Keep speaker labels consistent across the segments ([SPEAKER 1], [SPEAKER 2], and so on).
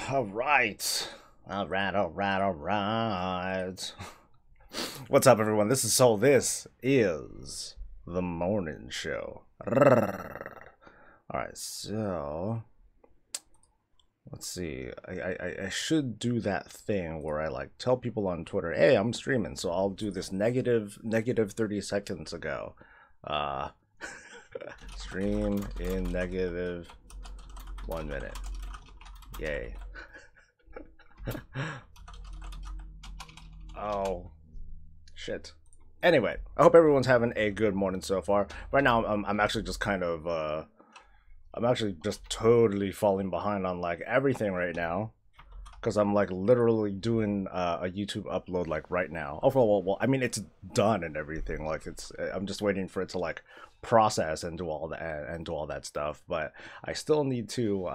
[SPEAKER 1] All right. All right, all right, all right. What's up, everyone? This is Soul. This is the morning show. All right, so let's see. I should do that thing where I like tell people on Twitter, "Hey, I'm streaming," so I'll do this negative 30 seconds ago. Uh, stream in negative 1 minute. Yay. Oh, shit. Anyway, I hope everyone's having a good morning so far. Right now, I'm actually just kind of, I'm actually just totally falling behind on like everything right now. Because I'm like literally doing a YouTube upload like right now. Oh, well, I mean, it's done and everything. Like I'm just waiting for it to like process and do all that stuff. But I still need to,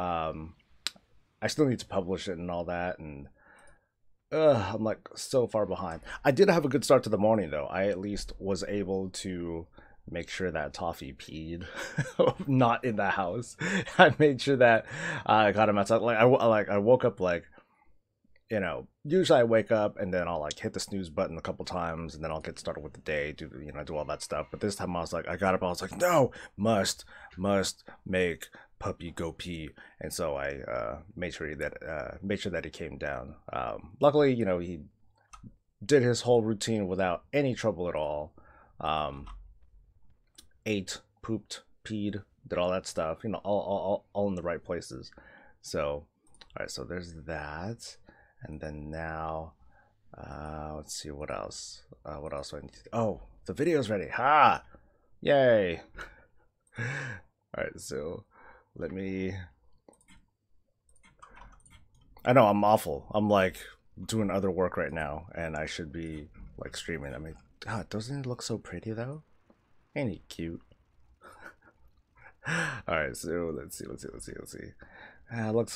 [SPEAKER 1] publish it and all that, and I'm like so far behind. I did have a good start to the morning though. I at least was able to make sure that Toffee peed not in the house. I made sure that I got him outside. I woke up like, usually I wake up and then I'll like hit the snooze button a couple times and then I'll get started with the day, do all that stuff. But this time I was like, I got up, I was like, no, must make puppy go pee. And so I made sure that he came down. Luckily, he did his whole routine without any trouble at all. Ate, pooped, peed, did all that stuff, all in the right places. So, all right, so there's that. And then now, let's see what else. What else do I need to do? Oh, the video's ready. Ha! Yay! All right, so let me. I know I'm awful. I'm like doing other work right now, and I should be like streaming. I mean, God, doesn't it look so pretty though? Ain't he cute? All right, so let's see. Looks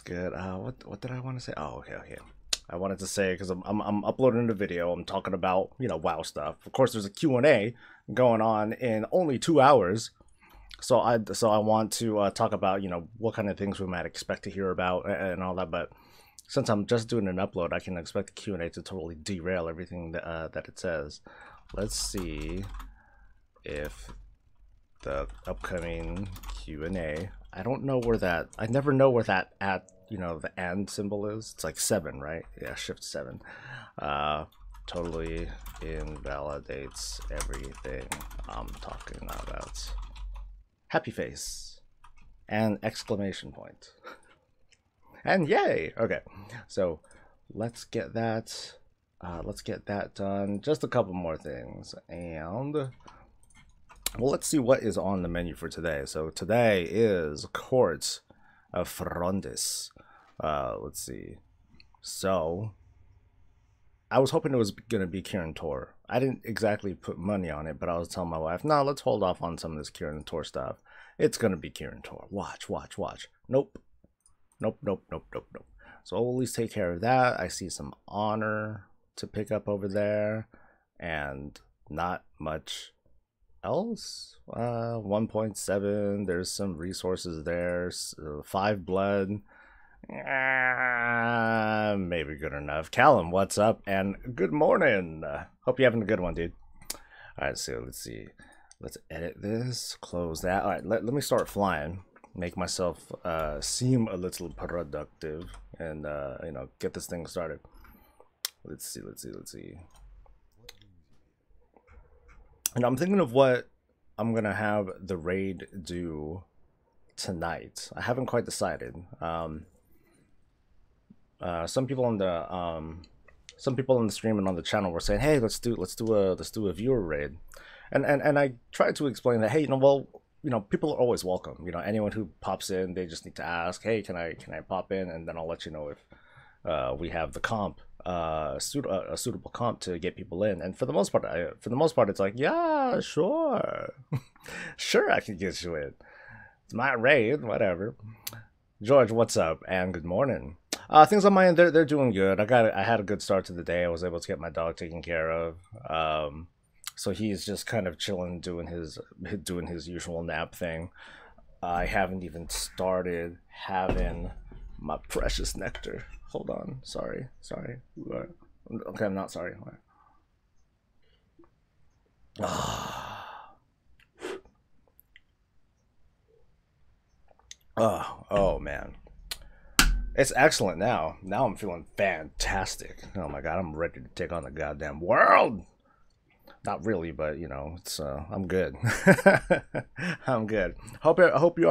[SPEAKER 1] good. What did I want to say? Oh, okay. I wanted to say, because I'm uploading the video, I'm talking about WoW stuff. Of course, there's a Q&A going on in only 2 hours, so I want to talk about what kind of things we might expect to hear about and all that. But since I'm just doing an upload, I can expect the Q&A to totally derail everything that it says. Let's see if the upcoming Q&A. I don't know where that. I never know where that at. The and symbol is. It's like 7, right? Yeah, shift 7. Totally invalidates everything I'm talking about. Happy face and exclamation point. And yay! Okay, so let's get that. Done. Just a couple more things, and well, let's see what is on the menu for today. So today is Court of Frondis. Let's see. So I was hoping it was gonna be Kieran Tor. I didn't exactly put money on it, but I was telling my wife, no, let's hold off on some of this Kieran Tor stuff. It's gonna be Kieran Tor. Watch. Nope. So I'll at least take care of that. I see some honor to pick up over there, and not much else. 1.7. There's some resources there. 5 blood. Maybe good enough. Callum, what's up? And good morning. Hope you're having a good one, dude. All right, so let's see. Let's edit this. Close that. All right, let me start flying. Make myself seem a little productive, and get this thing started. Let's see. And I'm thinking of what I'm gonna have the raid do tonight. I haven't quite decided. Some people on the stream and on the channel were saying, "Hey, let's do a viewer raid," and I tried to explain that, hey, people are always welcome. Anyone who pops in, they just need to ask, "Hey, can I pop in?" And then I'll let you know if we have the comp. A suitable comp to get people in, and for the most part, it's like, yeah, sure, sure, I can get you in. It's my raid, whatever. George, what's up? And good morning. Things on my end, they're doing good. I had a good start to the day. I was able to get my dog taken care of. So he's just kind of chilling, doing his usual nap thing. I haven't even started having My precious nectar. Hold on. Sorry. Okay, I'm not sorry. Oh man. It's excellent now. Now I'm feeling fantastic. Oh my god, I'm ready to take on the goddamn world. Not really, but you know, it's I'm good. I'm good. Hope you're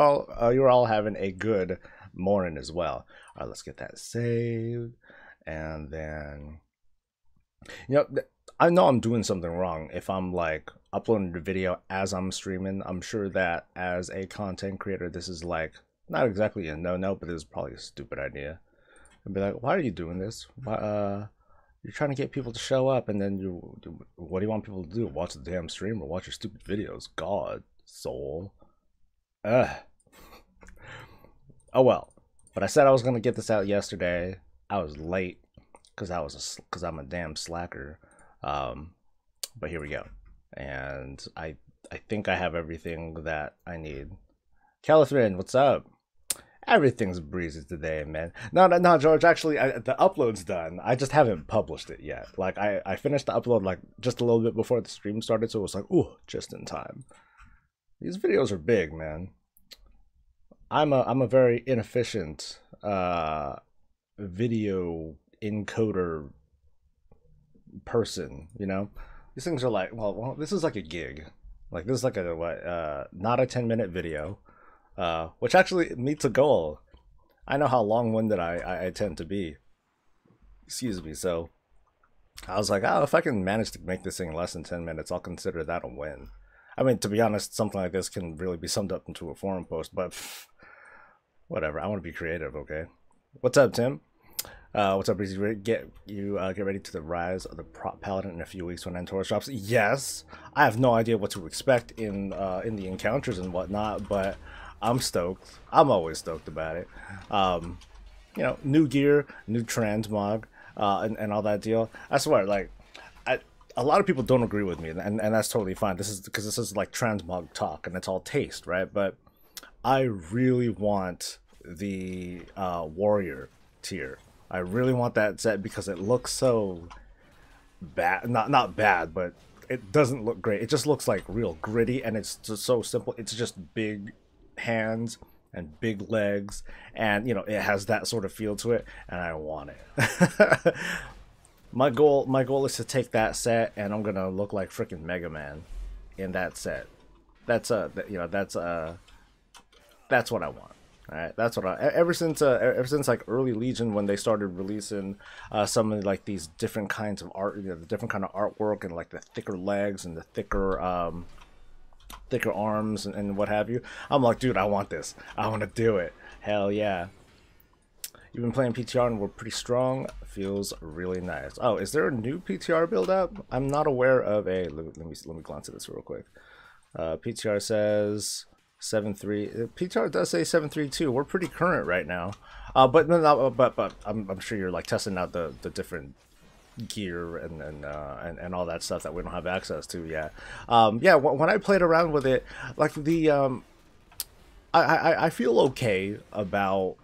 [SPEAKER 1] all having a good morning as well. All right, let's get that saved, and then I know I'm doing something wrong if I'm like uploading the video as I'm streaming. I'm sure that as a content creator, this is like not exactly a no-no, but this is probably a stupid idea. I'd be like, why are you doing this? Why, you're trying to get people to show up, and then what do you want people to do? Watch the damn stream or watch your stupid videos? God, soul. Ugh. Oh well. But I said I was gonna get this out yesterday. I was late because I'm a damn slacker. But here we go, and I think I have everything that I need. Catherine, what's up? Everything's breezy today, man. No, George. Actually, the upload's done. I just haven't published it yet. Like, I finished the upload like just a little bit before the stream started, so it was like, ooh, just in time. These videos are big, man. I'm a very inefficient video encoder person. You know, these things are like, well, this is like a gig. Like, this is like a not a 10-minute video. Which actually meets a goal. I know how long-winded I tend to be. Excuse me. So I was like, oh, if I can manage to make this thing less than 10 minutes, I'll consider that a win. I mean, to be honest, something like this can really be summed up into a forum post, but whatever. I want to be creative, okay? What's up, Tim? What's up, Breezy? Get ready to the rise of the prop paladin in a few weeks when Antorus drops. Yes, I have no idea what to expect in the encounters and whatnot, but I'm stoked. I'm always stoked about it. You know, new gear, new transmog, and all that deal. I swear, like, a lot of people don't agree with me, and that's totally fine. This is because this is like transmog talk, and it's all taste, right? But I really want the warrior tier. I really want that set because it looks so bad. Not bad, but it doesn't look great. It just looks like real gritty, and it's just so simple. It's just big hands and big legs, and you know, it has that sort of feel to it, and I want it. my goal is to take that set, and I'm gonna look like freaking Mega Man in that set. That's that's what I want. All right, that's what ever since like early Legion, when they started releasing some of like these different kinds of art, the different kind of artwork, and like the thicker legs and the thicker arms and what have you. I'm like, dude, I want this. I want to do it. Hell yeah. You've been playing PTR and we're pretty strong. Feels really nice. Oh, is there a new PTR build up? I'm not aware of a. Let me glance at this real quick. PTR says 7.3. PTR does say 7.3.2. We're pretty current right now. But I'm sure you're like testing out the different gear and all that stuff that we don't have access to yet. Yeah, when I played around with it, like the I feel okay about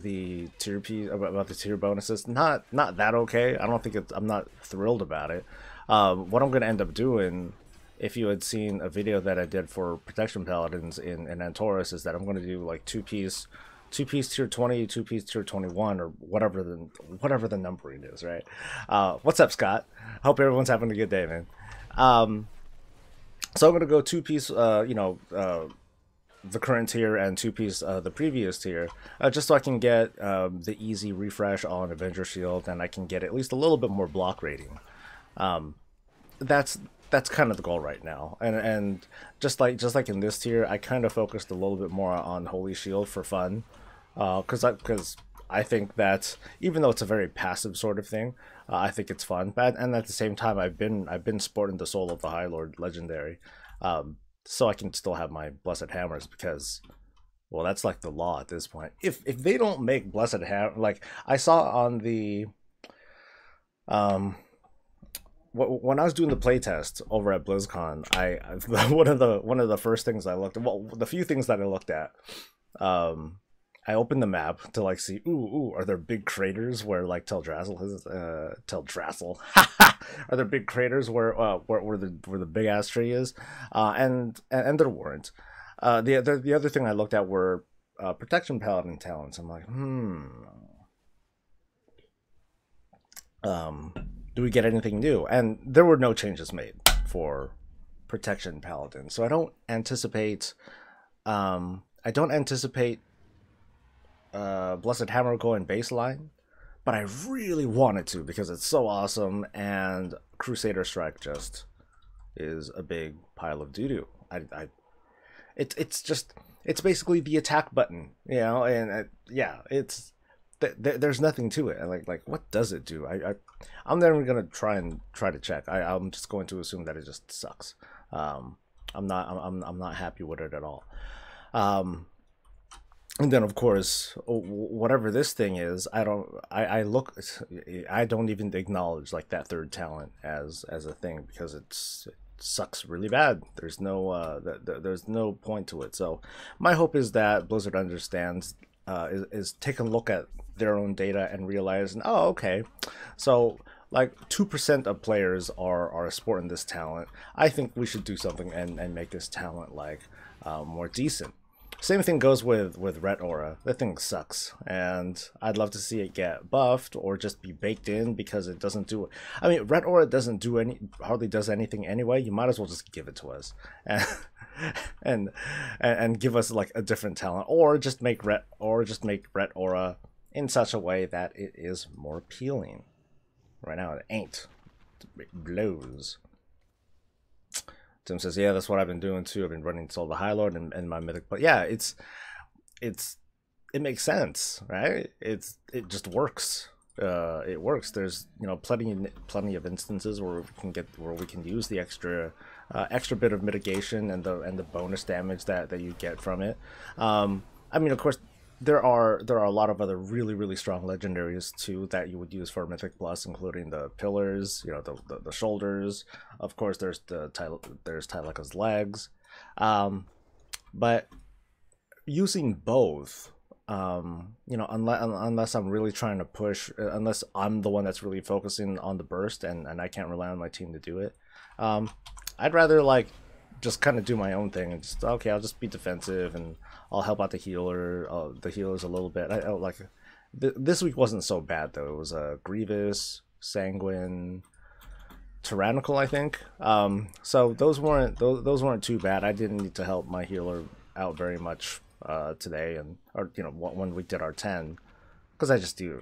[SPEAKER 1] the tier piece, about the tier bonuses. Not that okay. I don't think I'm not thrilled about it. What I'm gonna end up doing, if you had seen a video that I did for Protection Paladins in Antorus, is that I'm gonna do like two piece tier 20, two piece tier 21, or whatever the numbering is, right? What's up, Scott? Hope everyone's having a good day, man. So I'm gonna go two piece, the current tier, and two piece the previous tier, just so I can get the easy refresh on Avenger Shield, and I can get at least a little bit more block rating. That's kind of the goal right now, and just like in this tier, I kind of focused a little bit more on Holy Shield for fun, because I think that even though it's a very passive sort of thing, I think it's fun. And at the same time, I've been sporting the Soul of the High Lord Legendary, so I can still have my Blessed Hammers, because, well, that's like the law at this point. If they don't make Blessed Hammer, like I saw on the when I was doing the playtest over at BlizzCon, one of the first things I looked at, well, the few things that I looked at, I opened the map to like see, ooh, are there big craters where like Teldrassil is? Teldrassil, are there big craters where the big ass tree is? And there weren't. The other thing I looked at were protection paladin talents. I'm like, do we get anything new? And there were no changes made for protection paladin, so I don't anticipate. Blessed Hammer going baseline, but I really wanted to because it's so awesome, and Crusader Strike just is a big pile of doo doo. It's basically the attack button, you know, and yeah, it's there's nothing to it. Like what does it do? I'm never gonna try to check. I'm just going to assume that it just sucks. I'm not happy with it at all. And then of course, whatever this thing is, I don't even acknowledge like that third talent as a thing because it sucks really bad. There's no there's no point to it. So my hope is that Blizzard understands, is take a look at their own data and realize, oh, okay, so like 2% of players are sporting this talent. I think we should do something and make this talent like more decent. Same thing goes with Ret Aura. That thing sucks, and I'd love to see it get buffed or just be baked in because it doesn't do. I mean, Ret Aura doesn't do hardly does anything anyway. You might as well just give it to us, and give us like a different talent, or just make Ret Aura in such a way that it is more appealing. Right now, it ain't. It blows. Tim says, yeah, that's what I've been doing too. I've been running Soul the High Lord and my mythic, but yeah, it makes sense, right? It just works. It works. There's, you know, plenty of instances where we can use the extra bit of mitigation and the bonus damage that you get from it. I mean, of course, there are a lot of other really strong legendaries too that you would use for Mythic Plus, including the pillars, you know, the shoulders. Of course, there's Tyleka's legs, but using both, you know, unless I'm really trying to push, unless I'm the one that's really focusing on the burst and I can't rely on my team to do it, I'd rather like just kind of do my own thing and just, okay, I'll just be defensive and I'll help out the healers a little bit. This week wasn't so bad though. It was Grievous, Sanguine, Tyrannical, I think. So those weren't too bad. I didn't need to help my healer out very much today, or you know, when we did our 10, because I just do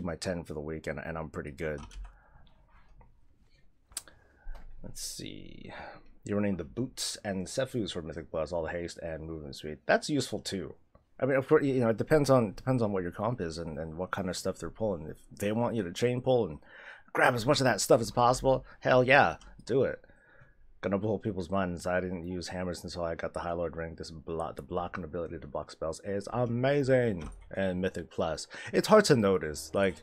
[SPEAKER 1] my 10 for the week and I'm pretty good. Let's see. You're running the boots and Sefus for Mythic Plus, all the haste and movement speed. That's useful too. I mean, of course, you know, it depends on what your comp is and what kind of stuff they're pulling. If they want you to chain pull and grab as much of that stuff as possible, hell yeah, do it. Gonna blow people's minds. I didn't use hammers until I got the High Lord ring. The blocking ability to block spells is amazing. And Mythic Plus, it's hard to notice. Like,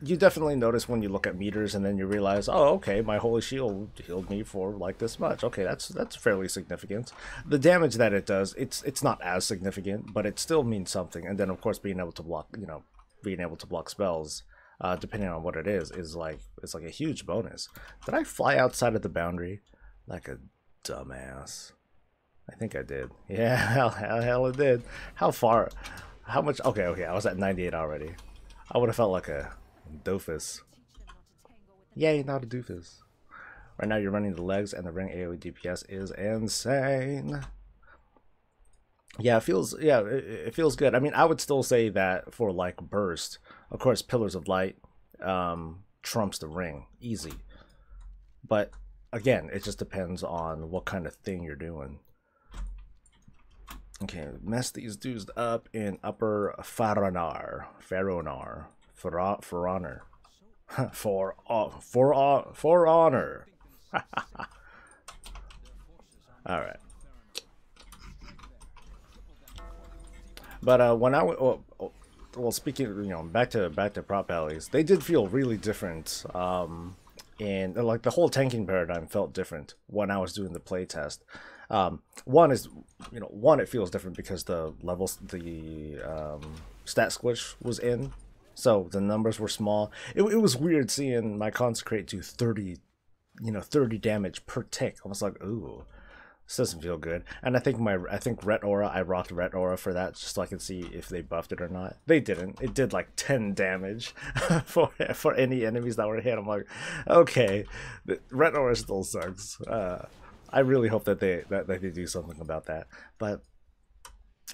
[SPEAKER 1] you definitely notice when you look at meters and then you realize, oh, okay, my Holy Shield healed me for like this much. Okay, that's fairly significant. The damage that it does, it's not as significant, but it still means something. And then of course being able to block, you know, being able to block spells, depending on what it is like, it's like a huge bonus. Did I fly outside of the boundary like a dumbass? I think I did. Yeah, hell it did. How far? How much? Okay, I was at 98 already. I would have felt like a doofus. Yay, not a doofus. Right now you're running the legs and the ring AoE DPS is insane. Yeah, it feels good. I mean, I would still say that for like burst, of course, Pillars of Light trumps the ring, easy. But again, it just depends on what kind of thing you're doing. Okay, mess these dudes up in Upper Faronar. For honor. For honor. Alright. But when I well, speaking, you know, back to prop alleys, they did feel really different. And like the whole tanking paradigm felt different when I was doing the playtest. One is, one, it feels different because the levels, the stat squish was in, so the numbers were small. It was weird seeing my consecrate do 30, 30 damage per tick. I was like, ooh, this doesn't feel good. And I think Ret Aura, I rocked Ret Aura for that just so I could see if they buffed it or not. They didn't. It did like 10 damage for any enemies that were hit. I'm like, okay, Ret Aura still sucks. I really hope that they do something about that. But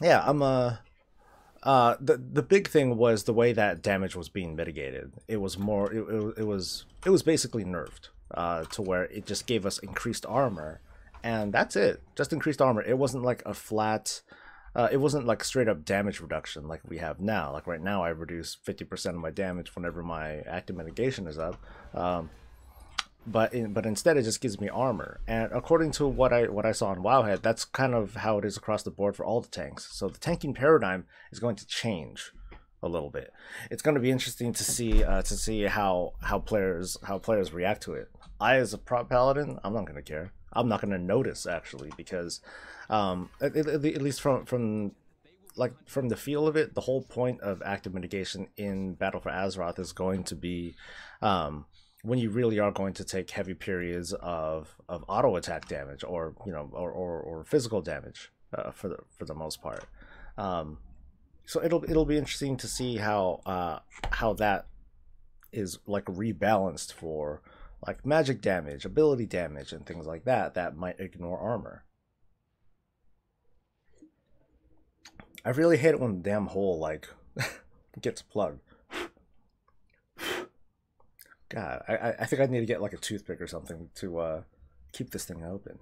[SPEAKER 1] yeah, the big thing was the way that damage was being mitigated. It was more it was basically nerfed to where it just gave us increased armor, and that's it. Just increased armor. It wasn't like a flat it wasn't like straight up damage reduction like we have now. Like right now I reduce 50% of my damage whenever my active mitigation is up. But instead it just gives me armor, and according to what I saw on Wowhead, that's kind of how it is across the board for all the tanks. So the tanking paradigm is going to change a little bit. It's going to be interesting to see how players react to it. I, as a prop paladin, I'm not going to care. I'm not going to notice actually, because at least from the feel of it, the whole point of active mitigation in Battle for Azeroth is going to be when you really are going to take heavy periods of auto attack damage, or or physical damage for the most part. So it'll be interesting to see how that is like rebalanced for like magic damage, ability damage, and things like that might ignore armor. I really hate it when the damn hole like gets plugged. God, I think I need to get like a toothpick or something to keep this thing open.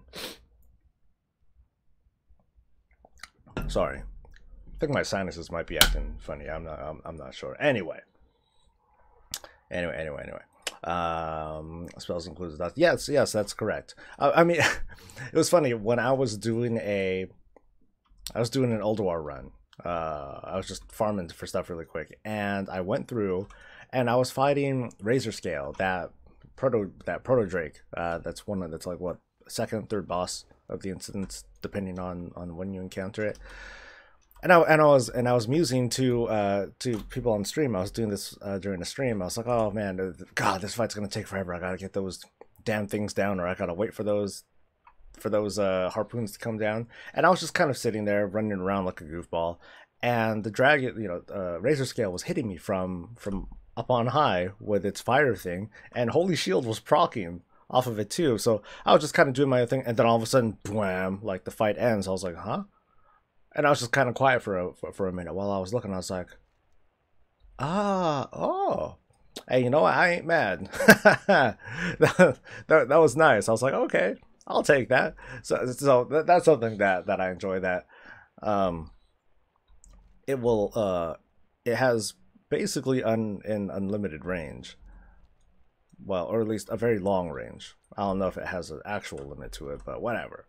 [SPEAKER 1] Sorry, I think my sinuses might be acting funny. I'm not sure. Anyway. Spells includes that. Yes, that's correct. I mean, it was funny when I was doing an Ulduar run. I was just farming for stuff really quick, and I went through. And I was fighting Razor Scale, that proto Drake. That's like what, second, third boss of the incidents, depending on when you encounter it. And I was musing to people on stream. I was doing this during the stream. I was like, oh man, God, this fight's gonna take forever. I gotta get those damn things down, or I gotta wait for those harpoons to come down. And I was just kind of sitting there running around like a goofball. And the dragon, Razor Scale was hitting me from up on high with its fire thing, and Holy Shield was proccing off of it too. So I was just kind of doing my own thing, and then all of a sudden, blam! Like the fight ends. I was like, huh? And I was just kind of quiet for a minute while I was looking. I was like, oh, hey, you know what? I ain't mad. that was nice. I was like, okay, I'll take that. So that's something that I enjoy. That it has basically an unlimited range. Well, or at least a very long range. I don't know if it has an actual limit to it, but whatever.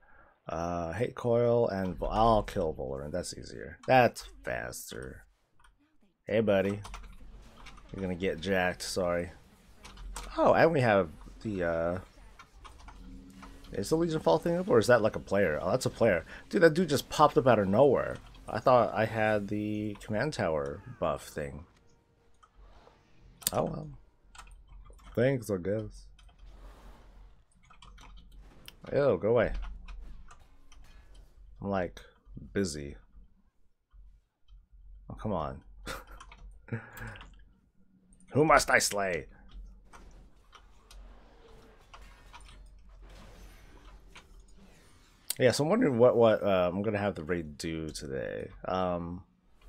[SPEAKER 1] Hate Coil, and I'll kill Volerant. That's easier. That's faster. Hey, buddy. You're gonna get jacked, sorry. Oh, and we have the, is the Legion Fall thing up, or is that like a player? Oh, that's a player. Dude, that dude just popped up out of nowhere. I thought I had the command tower buff thing. Oh well. Thanks, I guess. Ew, go away. I'm like busy. Oh, come on. Who must I slay? Yeah, so I'm wondering what I'm gonna have the raid do today.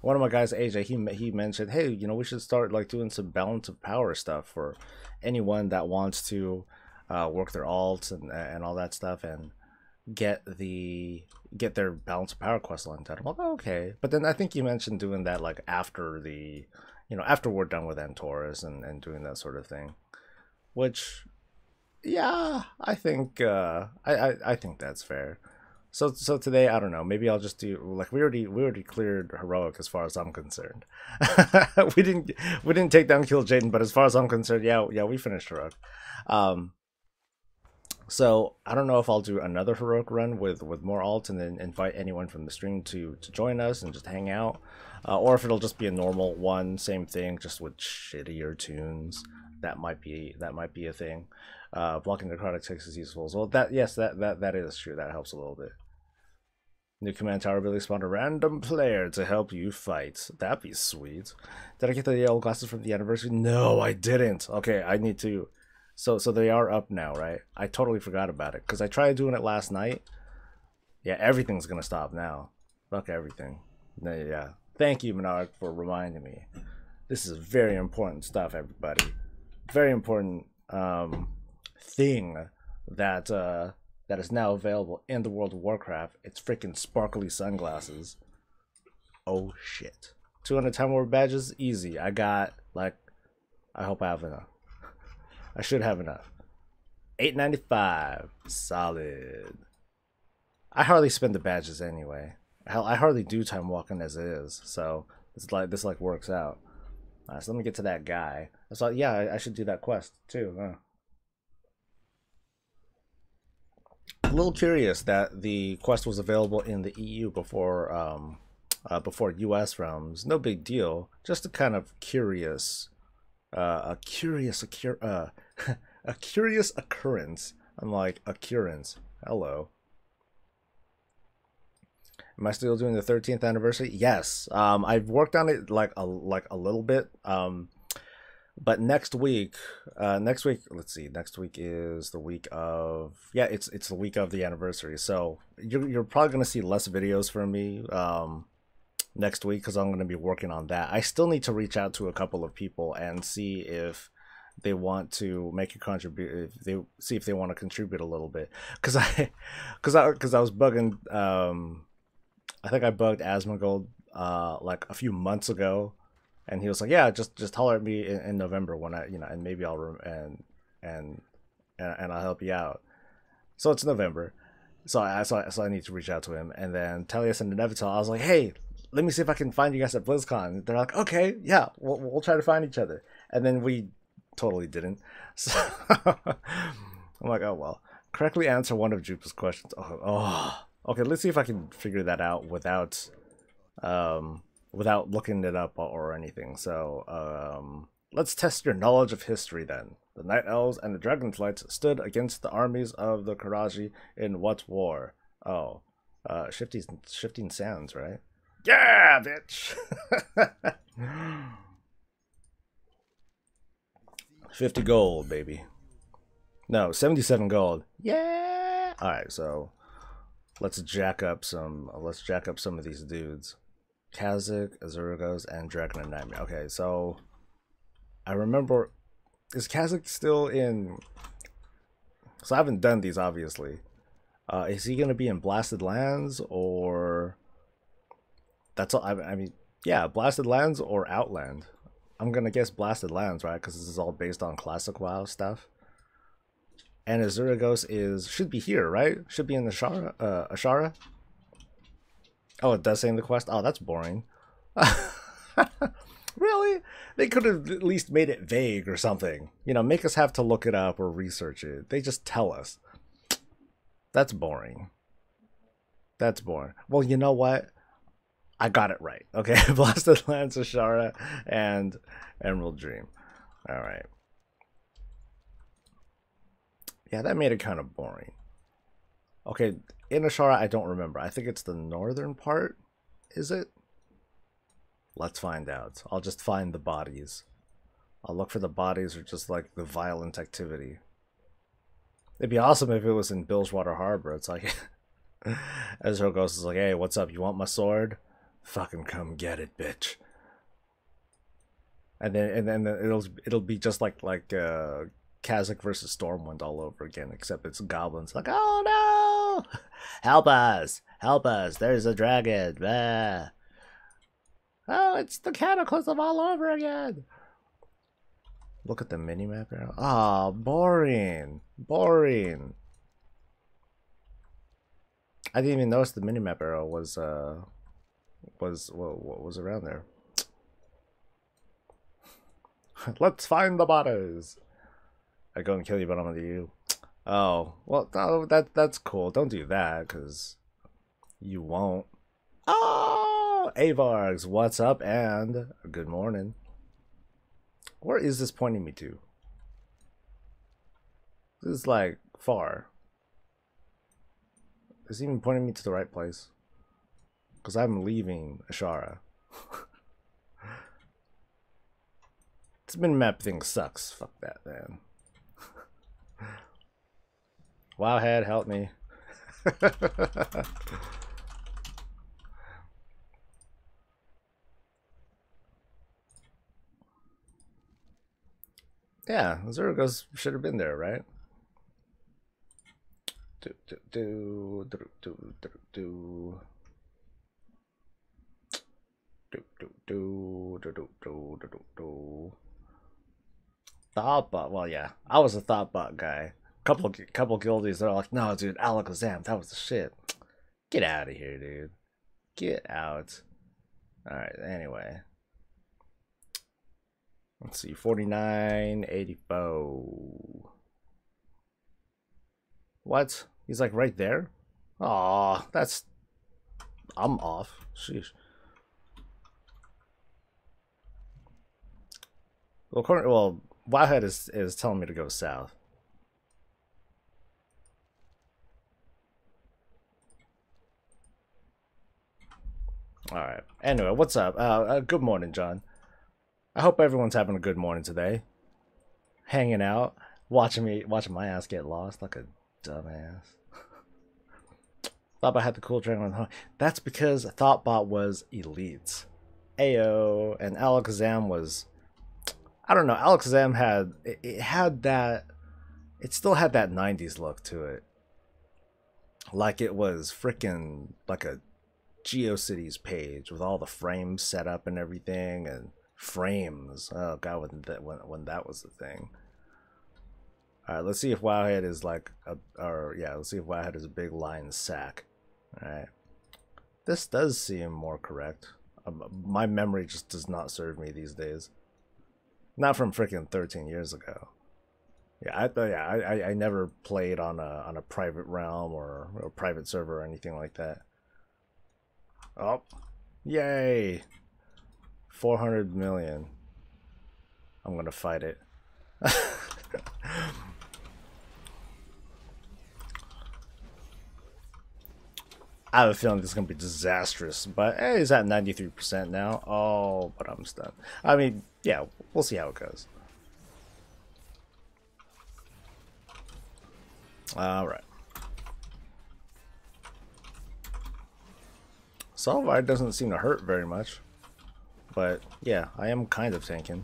[SPEAKER 1] One of my guys, AJ, he mentioned, hey, we should start like doing some balance of power stuff for anyone that wants to work their alts and all that stuff, and get their balance of power quest line done. I'm like, oh, okay. But then I think you mentioned doing that like after the after we're done with Antorus and doing that sort of thing. Which, yeah, I think I think that's fair. So today, I don't know, maybe I'll just do like we already cleared heroic as far as I'm concerned. we didn't take down Kill Jaden, but as far as I'm concerned, yeah, we finished heroic. So I don't know if I'll do another heroic run with more alts and then invite anyone from the stream to join us and just hang out, or if it'll just be a normal one, same thing, just with shittier tunes. That might be a thing. Blocking necrotic takes is useful. So that that is true. That helps a little bit. New command tower ability spawned a random player to help you fight. That'd be sweet. Did I get the yellow glasses from the anniversary? No, I didn't. Okay, I need to. So they are up now, right? I totally forgot about it because I tried doing it last night. Yeah, everything's gonna stop now. Fuck everything. Yeah. Thank you, Menard, for reminding me. This is very important stuff, everybody. Very important thing that that is now available in the world of Warcraft. It's freaking sparkly sunglasses. Oh shit. 210 more badges, easy. I got like, I hope I have enough. I should have enough. 895, solid. I hardly spend the badges anyway. Hell, I hardly do time walking as it is, so it's like this like works out. Alright, so let me get to that guy. So yeah, I should do that quest too. A little curious that the quest was available in the EU before before US realms. No big deal. Just a kind of curious a curious occurrence. I'm like, occurrence. Hello. Am I still doing the 13th anniversary? Yes. I've worked on it like a little bit. But next week, let's see. Next week is the week of, yeah, it's the week of the anniversary. So you're probably gonna see less videos from me next week because I'm gonna be working on that. I still need to reach out to a couple of people and see if they want to make a contribute. If they want to contribute a little bit, because I was bugging. I think I bugged Asmongold like a few months ago, and he was like, "Yeah, just holler at me in November when I, and maybe I'll and I'll help you out." So it's November, so I need to reach out to him, and then Telius and Inevitable, I was like, "Hey, let me see if I can find you guys at BlizzCon." They're like, "Okay, yeah, we'll try to find each other," and then we totally didn't. So I'm like, "Oh well." Correctly answer one of Jupa's questions. Oh. Okay, let's see if I can figure that out without without looking it up or anything. So let's test your knowledge of history then. The Night Elves and the Dragonflights stood against the armies of the Karaji in what war? Oh, Shifting Sands, right? Yeah, bitch! 50 gold, baby. No, 77 gold. Yeah! Alright, so let's jack up some of these dudes. Kha'Zix, Azuragos, and Dragon and Nightmare. Okay, so I remember, is Kha'Zix still in? So I haven't done these obviously. Is he gonna be in Blasted Lands or? That's all. I mean, yeah, Blasted Lands or Outland. I'm gonna guess Blasted Lands, right? Because this is all based on classic WoW stuff. And Azuragos should be here, right? Should be in the Ashara. Oh, it does say in the quest. Oh, that's boring. Really? They could have at least made it vague or something. Make us have to look it up or research it. They just tell us. That's boring. That's boring. Well, you know what? I got it right. Okay, Blasted Lands, Ashara, and Emerald Dream. All right. Yeah, that made it kind of boring. Okay, in Ashara, I don't remember. I think it's the northern part. Is it? Let's find out. I'll just find the bodies. I'll look for the bodies or just like the violent activity. It'd be awesome if it was in Bilgewater Harbor. It's like Ezra Ghost is like, "Hey, what's up? You want my sword? Fucking come get it, bitch." And then it'll be just like Kha'Zix versus Stormwind all over again, except it's goblins. Like, "Oh no! Help us! Help us! There's a dragon!" Blah. Oh, it's the Cataclysm all over again. Look at the minimap now. Ah, boring. Boring. I didn't even notice the minimap arrow was what was around there. Let's find the bodies. I go and kill you, but I'm gonna do you. Oh, well, no, that's cool. Don't do that, because you won't. Oh, Avargs, what's up, and good morning. Where is this pointing me to? This is like far. Is it even pointing me to the right place? Because I'm leaving Ashara. This minimap thing sucks. Fuck that, man. Wowhead, help me. Yeah, Zergos should have been there, right? Thoughtbot. Well, yeah, I was a Thoughtbot guy. Couple guildies, they're like, no, dude, Alakazam, that was the shit. Get out of here, dude. Get out. All right. Anyway, let's see. 49.84. What? He's like right there. Aw, that's. I'm off. Sheesh. Well, Wowhead is telling me to go south. All right. Anyway, what's up? Good morning, John. I hope everyone's having a good morning today. Hanging out, watching my ass get lost like a dumbass. Thoughtbot had the cool dragon on. That's because Thoughtbot was elite. Ayo, and Alakazam was. I don't know. Alakazam had it had that. It still had that '90s look to it. Like it was freaking like a GeoCities page with all the frames set up and everything, and frames. Oh god, when that was the thing. All right, let's see if Wowhead is like let's see if Wowhead is a big lion sack. All right, this does seem more correct. My memory just does not serve me these days. Not from freaking 13 years ago. Yeah, I never played on a private realm or a private server or anything like that. Oh, yay! 400 million. I'm gonna fight it. I have a feeling this is gonna be disastrous, but hey, he's at 93% now. Oh, but I'm stunned. I mean, yeah, we'll see how it goes. All right. Salvar doesn't seem to hurt very much, but yeah, I am kind of tanking.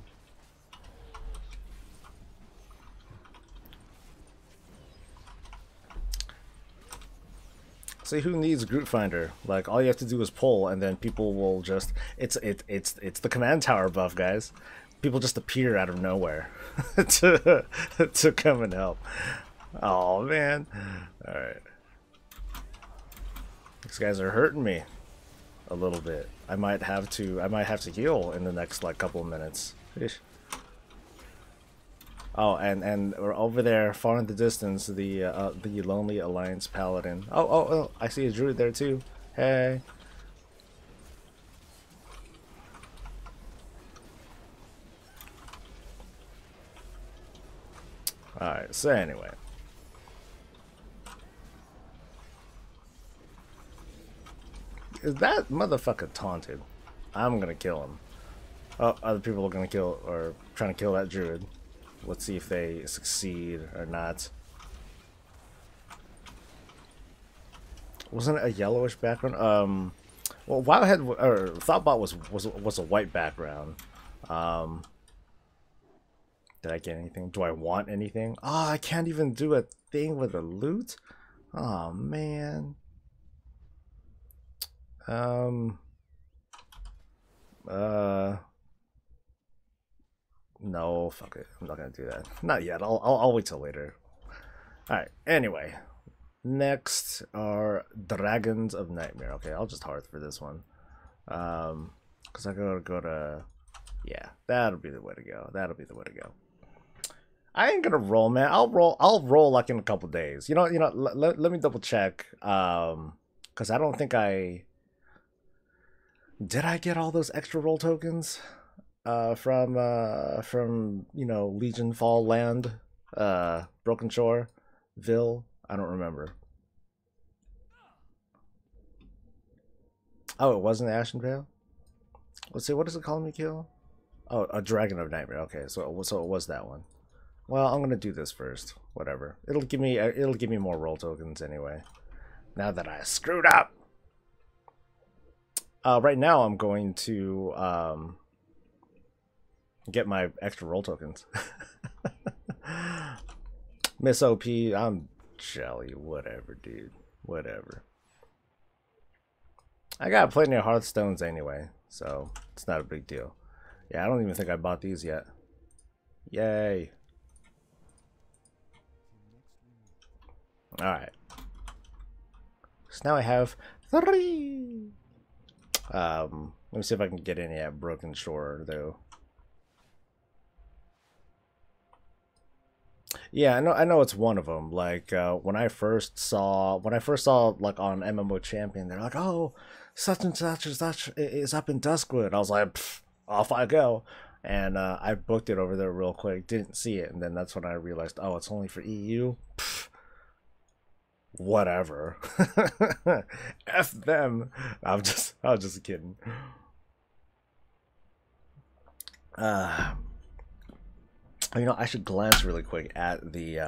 [SPEAKER 1] See, who needs Group Finder? Like, all you have to do is pull, and then people will just it's the command tower buff, guys. People just appear out of nowhere to come and help. Oh man. Alright. These guys are hurting me a little bit. I might have to heal in the next like couple of minutes. Ish. Oh, and we're over there, far in the distance, the Lonely Alliance Paladin. Oh, I see a druid there too. Hey. Alright, so anyway. Is that motherfucker taunted? I'm gonna kill him. Oh, other people are gonna kill, or trying to kill that druid. Let's see if they succeed or not. Wasn't it a yellowish background? Well, Wildhead or Thoughtbot was a white background. Did I get anything? Do I want anything? Oh, I can't even do a thing with the loot. Oh man. No, fuck it. I'm not gonna do that. Not yet. I'll wait till later. All right. Anyway, next are Dragons of Nightmare. Okay, I'll just hearth for this one. Cause I gotta go to. Yeah, that'll be the way to go. That'll be the way to go. I ain't gonna roll, man. I'll roll like in a couple days. Let me double check. Because I don't think did I get all those extra roll tokens from Legion Fall Land, Broken Shore, Ville. I don't remember. Oh, it wasn't Ashen Vale? Let's see, what does it call me kill? Oh, a Dragon of Nightmare. Okay, so it was that one. Well, I'm gonna do this first. Whatever. It'll give me more roll tokens anyway. Now that I screwed up. Right now I'm going to get my extra roll tokens. Miss OP, I'm jelly. Whatever, dude. Whatever. I got plenty of Hearthstones anyway, so it's not a big deal. Yeah, I don't even think I bought these yet. Yay. Alright. So now I have 3. Let me see if I can get any at Broken Shore, though. Yeah, I know it's one of them. Like when I first saw like on MMO Champion, they're like, "Oh, such and such is up in Duskwood." I was like, "Off I go," and I booked it over there real quick. Didn't see it, and then that's when I realized, oh, it's only for EU. Whatever. F them. I was just kidding. I should glance really quick at the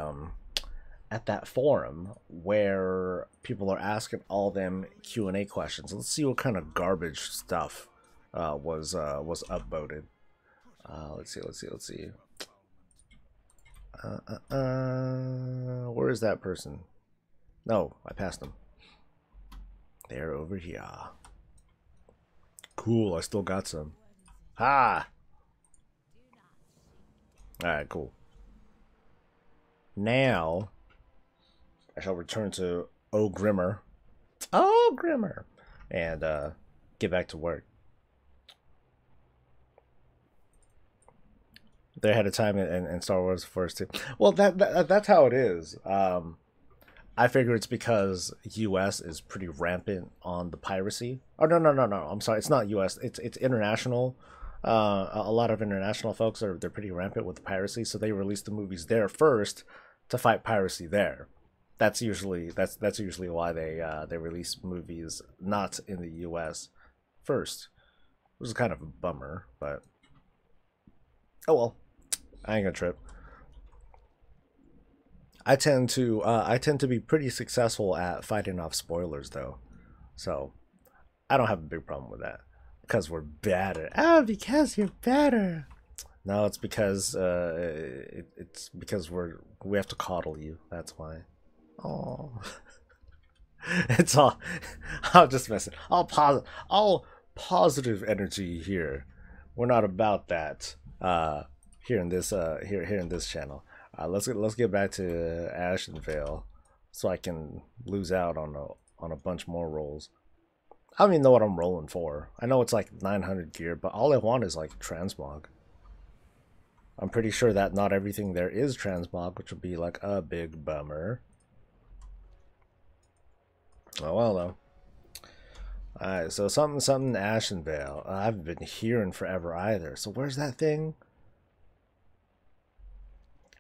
[SPEAKER 1] at that forum where people are asking all them Q&A questions. Let's see what kind of garbage stuff was upvoted. Let's see. Where is that person? No, I passed them. They're over here. Cool, I still got some. Ha! Alright, cool. Now, I shall return to Grimmer. Grimmer! And get back to work. They're ahead of time in Star Wars first too. Well, that's how it is. I figure it's because US is pretty rampant on the piracy. Oh, no. I'm sorry. It's not US. It's international. A lot of international folks they're pretty rampant with the piracy, so they release the movies there first to fight piracy there. That's usually why they release movies not in the US first. Which is kind of a bummer, but oh well. I ain't gonna trip. I tend to be pretty successful at fighting off spoilers though, so I don't have a big problem with that because we're better. Oh, because you're better. No, it's because it's because we have to coddle you. That's why. Oh, it's all. I'm just messing. All positive energy here. We're not about that here in this channel. Let's get back to Ashen Vale, so I can lose out on a bunch more rolls. I don't even know what I'm rolling for. I know it's like 900 gear, but all I want is like transmog. I'm pretty sure that not everything there is transmog, which would be like a big bummer. Oh well though. Alright, so something Ashen Vale. I haven't been hearing forever either. So where's that thing?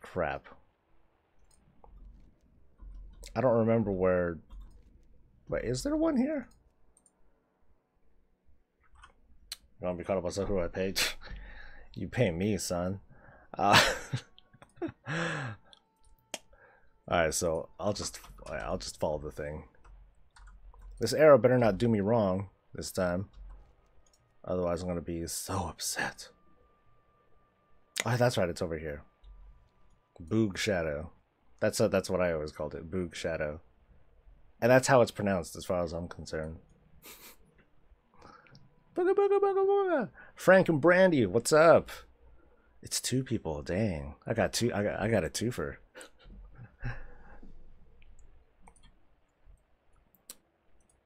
[SPEAKER 1] Crap. I don't remember where. Wait, is there one here? You want to be caught up on who I paid? You pay me, son. Alright, so I'll just follow the thing. This arrow better not do me wrong this time. Otherwise I'm gonna be so upset. Oh, that's right, it's over here. Boog Shadow. That's what I always called it, Boog Shadow. And that's how it's pronounced as far as I'm concerned. Booga booga booga booga. Frank and Brandy, what's up? It's 2 people, dang. I got a twofer.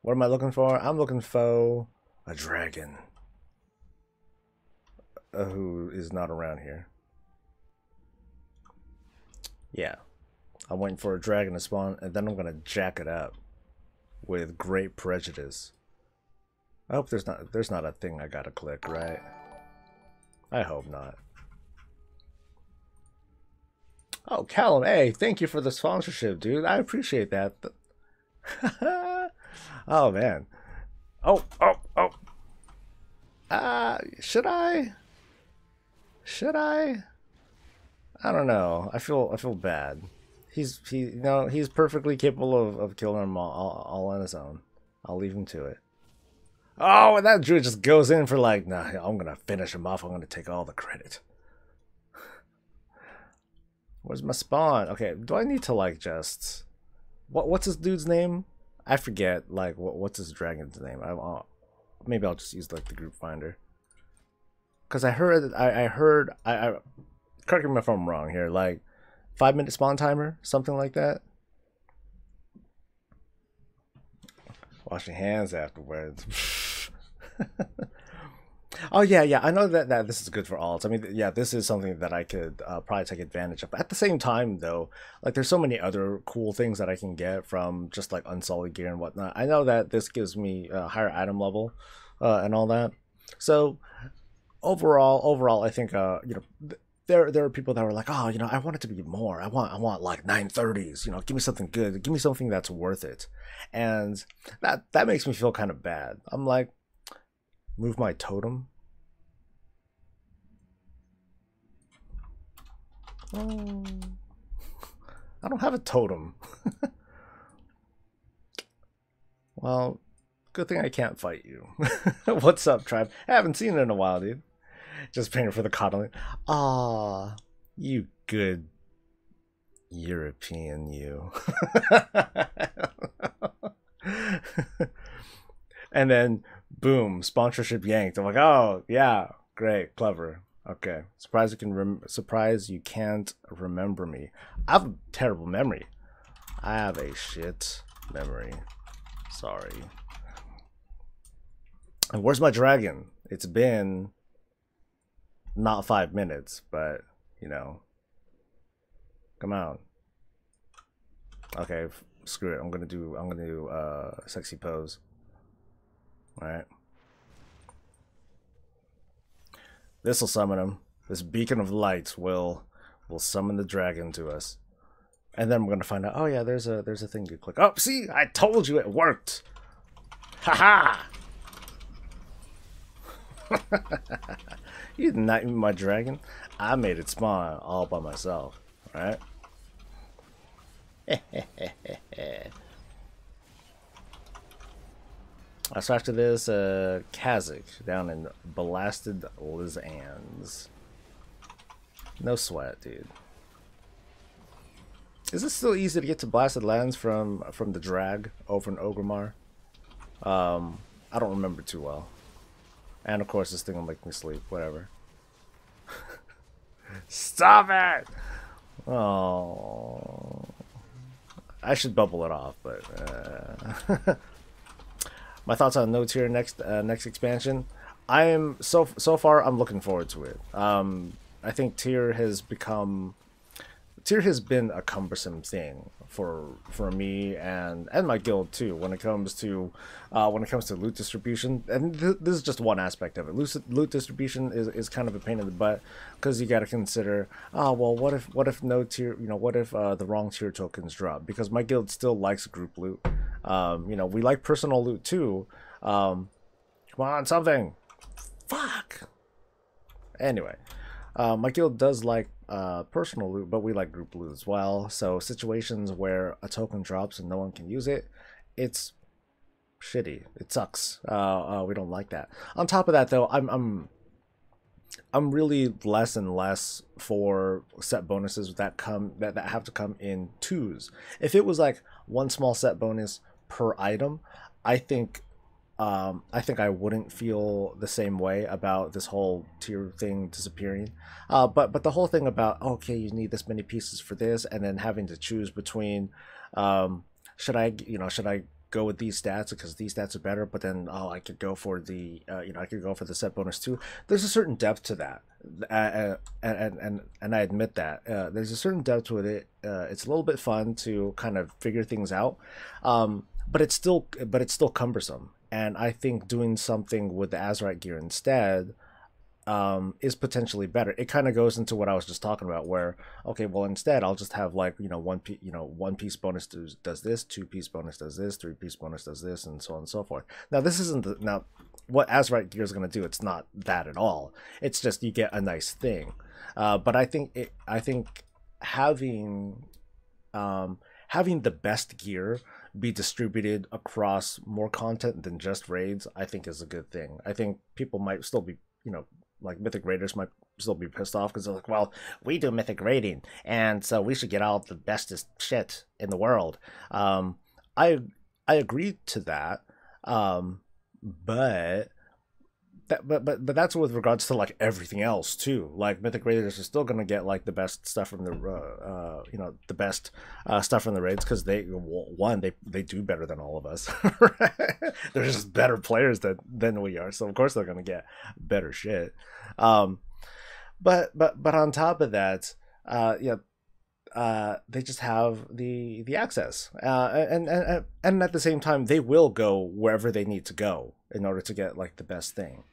[SPEAKER 1] What am I looking for? I'm looking for a dragon. Who is not around here. Yeah, I'm waiting for a dragon to spawn, and then I'm gonna jack it up with great prejudice. I hope there's not a thing I gotta click, right? I hope not. Oh, Callum, hey, thank you for the sponsorship, dude. I appreciate that. Oh man. Oh, oh, oh. Should I? Should I? I don't know. I feel bad. He's perfectly capable of killing them all on his own. I'll leave him to it. Oh, and that druid just goes in for like, nah, I'm gonna finish him off. I'm gonna take all the credit. Where's my spawn? Okay, do I need to like just what's this dude's name? I forget. Like what's his dragon's name? Maybe I'll just use like the group finder. Cause I heard correct me if I'm wrong here. Like 5-minute spawn timer, something like that. Wash your hands afterwards. Oh yeah, I know that this is good for alts. I mean, yeah, this is something that I could probably take advantage of. At the same time, though, like there's so many other cool things that I can get from just like unsullied gear and whatnot. I know that this gives me a higher item level and all that. So overall, I think there are people that were like, oh, I want it to be more. I want like 930s. Give me something good. Give me something that's worth it. And that makes me feel kind of bad. I'm like, move my totem. Oh, I don't have a totem. Well, good thing I can't fight you. What's up, tribe? I haven't seen it in a while, dude. Just paying for the coddling. Ah, you good European, you. And then, boom, sponsorship yanked. I'm like, oh, yeah, great, clever. Okay, surprise you can't remember me. I have a terrible memory. I have a shit memory. Sorry. And where's my dragon? It's been not 5 minutes, but come on. Okay, screw it. I'm gonna do sexy pose. All right. This will summon him. This beacon of light will summon the dragon to us. And then I'm gonna find out, oh yeah, there's a thing you click. Oh, see, I told you it worked. Haha. You did not eat my dragon. I made it spawn all by myself. Alright. So after this, Kazakh down in Blasted Lizands. No sweat, dude. Is it still easy to get to Blasted Lands from the drag over in Ogrimmar? I don't remember too well. And of course, this thing will make me sleep. Whatever. Stop it! Oh, I should bubble it off, but. My thoughts on no tier next expansion. I am so far I'm looking forward to it. I think tier has been a cumbersome thing for me and my guild too when it comes to loot distribution. And this is just one aspect of it. Loot distribution is kind of a pain in the butt because you got to consider, oh well, what if no tier, what if the wrong tier tokens drop? Because my guild still likes group loot. We like personal loot too. Come on, something. Fuck. Anyway, my guild does like personal loot, but we like group loot as well. So situations where a token drops and no one can use it, it's shitty. It sucks. We don't like that. On top of that, though, I'm really less and less for set bonuses that have to come in twos. If it was like one small set bonus per item, I think I wouldn't feel the same way about this whole tier thing disappearing. But the whole thing about, okay, you need this many pieces for this, and then having to choose between, should I go with these stats because these stats are better, but then I could go for the I could go for the set bonus too. There's a certain depth to that and I admit that there's a certain depth with it. It's a little bit fun to kind of figure things out, but it's still cumbersome. And I think doing something with the Azerite gear instead is potentially better. It kind of goes into what I was just talking about, where okay, well instead I'll just have like one piece bonus does this, 2-piece bonus does this, 3-piece bonus does this, and so on and so forth. Now this isn't now what Azerite gear is going to do. It's not that at all. It's just you get a nice thing. But I think having the best gear be distributed across more content than just raids, I think is a good thing. I think people might still be, like Mythic Raiders might still be pissed off because they're like, well, we do Mythic raiding, and so we should get all the bestest shit in the world. I agree to that, but that's with regards to like everything else too. Like Mythic Raiders are still gonna get like the best stuff from the the best stuff from the raids because they do better than all of us. Right? They're just better players than we are, so of course they're gonna get better shit. But on top of that, they just have the access, and at the same time they will go wherever they need to go in order to get like the best thing.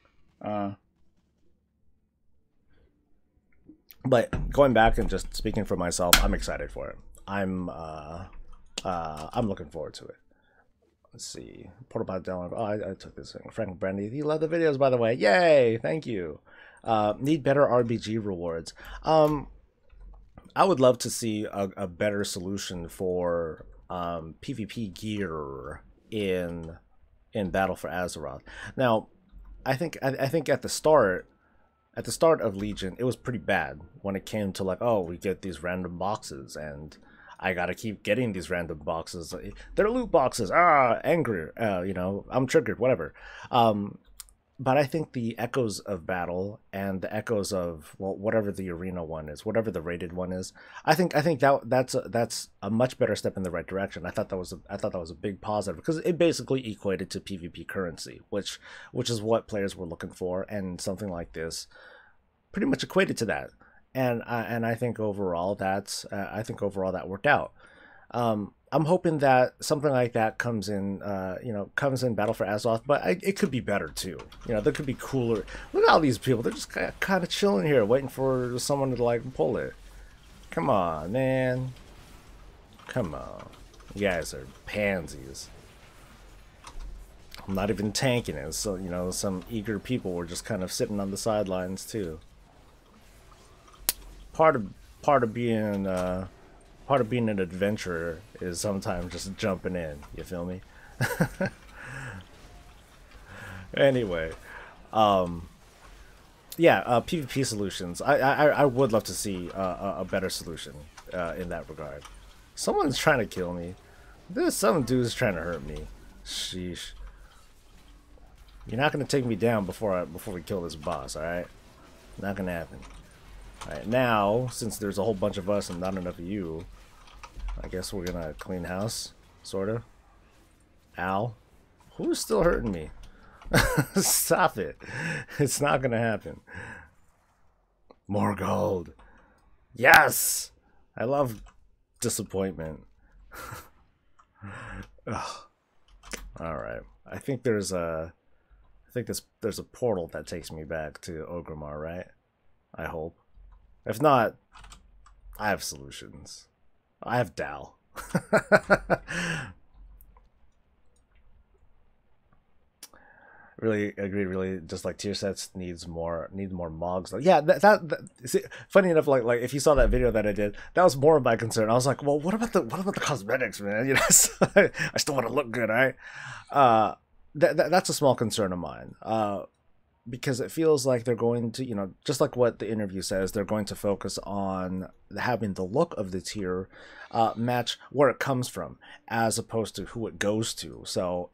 [SPEAKER 1] But going back and just speaking for myself, I'm excited for it. I'm looking forward to it. Let's see. Portal download. Oh, I took this thing. Frank Brandy, you love the videos, by the way. Yay! Thank you. Need better RBG rewards. I would love to see a better solution for PvP gear in Battle for Azeroth. Now, I think at the start of Legion, it was pretty bad when it came to like, oh, we get these random boxes and I gotta keep getting these random boxes. They're loot boxes. Angry. I'm triggered. Whatever. But I think the echoes of battle and the echoes of whatever the arena one is, whatever the rated one is, I think that's a much better step in the right direction. I thought that was a big positive because it basically equated to PvP currency, which is what players were looking for, and something like this pretty much equated to that. And I think overall that worked out. I'm hoping that something like that comes in Battle for Azeroth, but it could be better too. There could be cooler. Look at all these people; they're just kind of chilling here, waiting for someone to like pull it. Come on, man! Come on, you guys are pansies. I'm not even tanking it, so some eager people were just kind of sitting on the sidelines too. Part of being an adventurer is sometimes just jumping in. You feel me? Anyway, PvP solutions. I would love to see a better solution in that regard. Someone's trying to kill me. There's some dude's trying to hurt me. Sheesh. You're not gonna take me down before we kill this boss, all right? Not gonna happen. All right, now since there's a whole bunch of us and not enough of you, I guess we're gonna clean house, sorta. Ow. Who's still hurting me? Stop it. It's not gonna happen. More gold. Yes! I love disappointment. Alright. I think there's a portal that takes me back to Orgrimmar, right? I hope. If not, I have solutions. I have Dal. Really agree. Really, just like tier sets need more mogs. Yeah, see, funny enough, like if you saw that video that I did, that was more of my concern. I was like, well, what about the cosmetics, man? I still want to look good, right? That's a small concern of mine. Because it feels like they're going to, just like what the interview says, they're going to focus on having the look of the tier match where it comes from, as opposed to who it goes to. So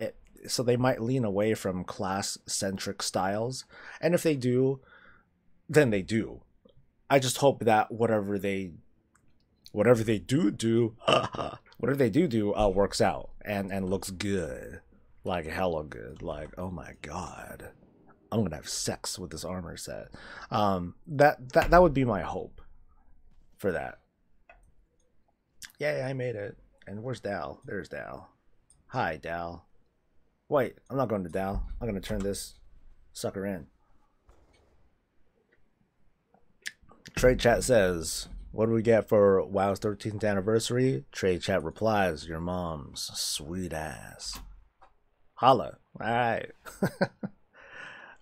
[SPEAKER 1] they might lean away from class-centric styles, and if they do, then they do. I just hope that whatever they do works out and looks good, like hella good, like oh my god. I'm gonna have sex with this armor set. That would be my hope for that. Yay, I made it. And where's Dal? There's Dal. Hi, Dal. Wait, I'm not going to Dal. I'm gonna turn this sucker in. Trade chat says, what do we get for WoW's 13th anniversary? Trade chat replies, your mom's sweet ass. Holla. Alright.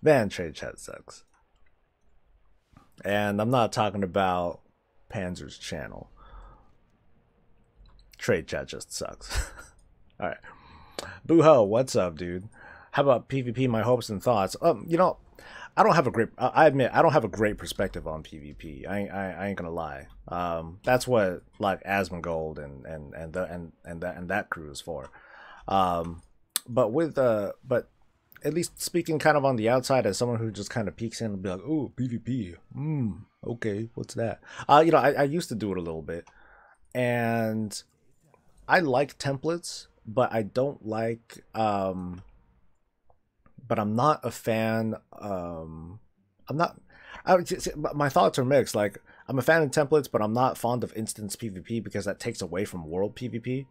[SPEAKER 1] Man, trade chat sucks. And I'm not talking about Panzer's channel. Trade chat just sucks. Alright. Boo-ho, what's up, dude? How about PvP, my hopes and thoughts? You know, I don't have a great. I admit I don't have a great perspective on PvP. I ain't gonna lie. That's what like Asmongold and that crew is for. But with but at least speaking kind of on the outside as someone who just kind of peeks in and be like, oh, PvP. Okay, what's that? You know, I used to do it a little bit, and I like templates, but I don't like. But I'm not a fan. I'm not. My thoughts are mixed. Like I'm a fan of templates, but I'm not fond of instance PvP because that takes away from world PvP.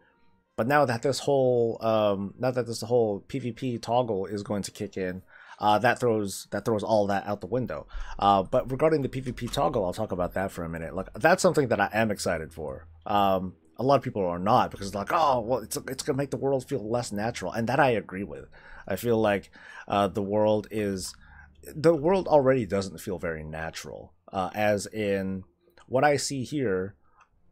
[SPEAKER 1] But now that this whole PvP toggle is going to kick in, that throws all that out the window. But regarding the PvP toggle, I'll talk about that for a minute. Like that's something that I am excited for. A lot of people are not because it's like, oh, well, it's gonna make the world feel less natural, and that I agree with. I feel like the world already doesn't feel very natural. As in, what I see here,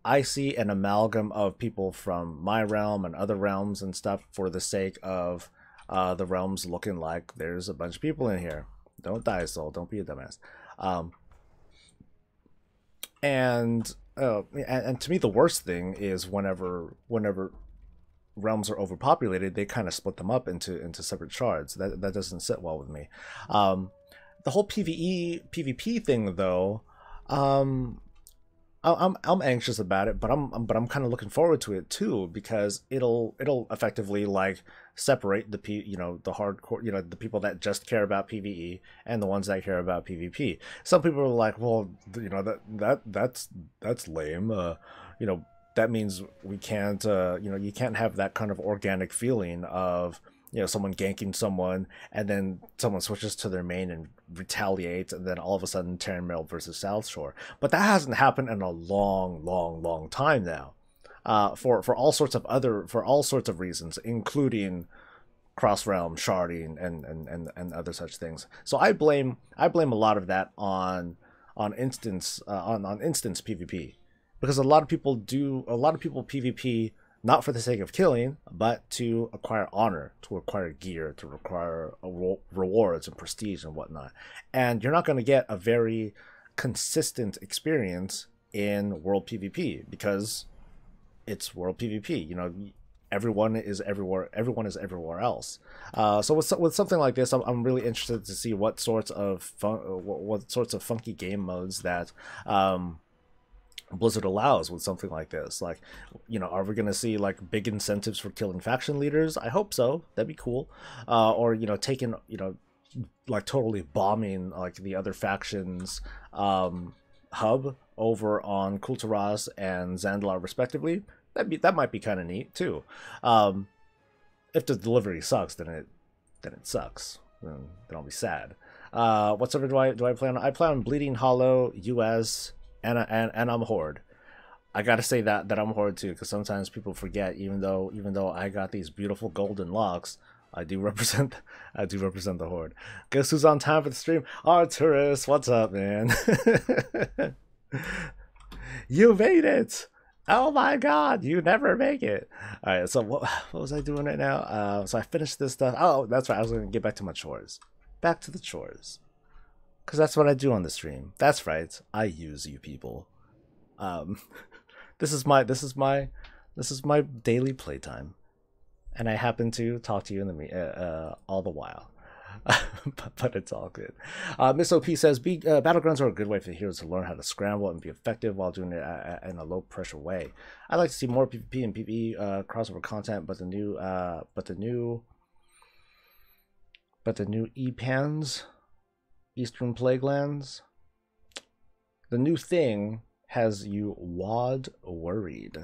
[SPEAKER 1] I see an amalgam of people from my realm and other realms and stuff for the sake of the realms looking like there's a bunch of people in here. Don't die, Soul. Don't be a dumbass. And to me, the worst thing is whenever realms are overpopulated, they kind of split them up into separate shards. That doesn't sit well with me. The whole PvP thing, though, I'm anxious about it, but I'm kind of looking forward to it too, because it'll effectively like separate the the hardcore, the people that just care about PvE and the ones that care about PvP. Some people are like, well, that's lame. That means we can't you can't have that kind of organic feeling of someone ganking someone and then someone switches to their main and retaliates, and then all of a sudden Terran Mail versus South Shore. But that hasn't happened in a long time now, for all sorts of reasons, including cross realm sharding and other such things. So I blame a lot of that on instance PvP, because a lot of people PvP not for the sake of killing, but to acquire honor, to acquire gear, to acquire rewards and prestige and whatnot. And you're not going to get a very consistent experience in world PvP because it's world PvP. Everyone is everywhere. Everyone is everywhere else. So with something like this, I'm really interested to see what sorts of funky game modes that Blizzard allows with something like this. Like, are we gonna see like big incentives for killing faction leaders? I hope so. That'd be cool. Or taking like totally bombing like the other factions hub over on Kulturas and Zandalar respectively. That might be kind of neat too. If the delivery sucks, then it sucks. Then I'll be sad. What server do I play on? I play on Bleeding Hollow, US. And I'm Horde. I gotta say that I'm Horde too, because sometimes people forget. Even though I got these beautiful golden locks, I do represent the Horde. Guess who's on time for the stream? Arturus, what's up, man? You made it! Oh my God, you never make it. All right, so what was I doing right now? So I finished this stuff. Oh, that's right. I was gonna get back to my chores. Back to the chores. Because that's what I do on the stream. That's right. I use you people. This is my daily playtime, and I happen to talk to you in the all the while. but it's all good. Miss OP says, battlegrounds are a good way for the heroes to learn how to scramble and be effective while doing it in a low pressure way. I'd like to see more PvP and PvE crossover content, but the new EPANs Eastern Plaguelands. The new thing has you wad worried.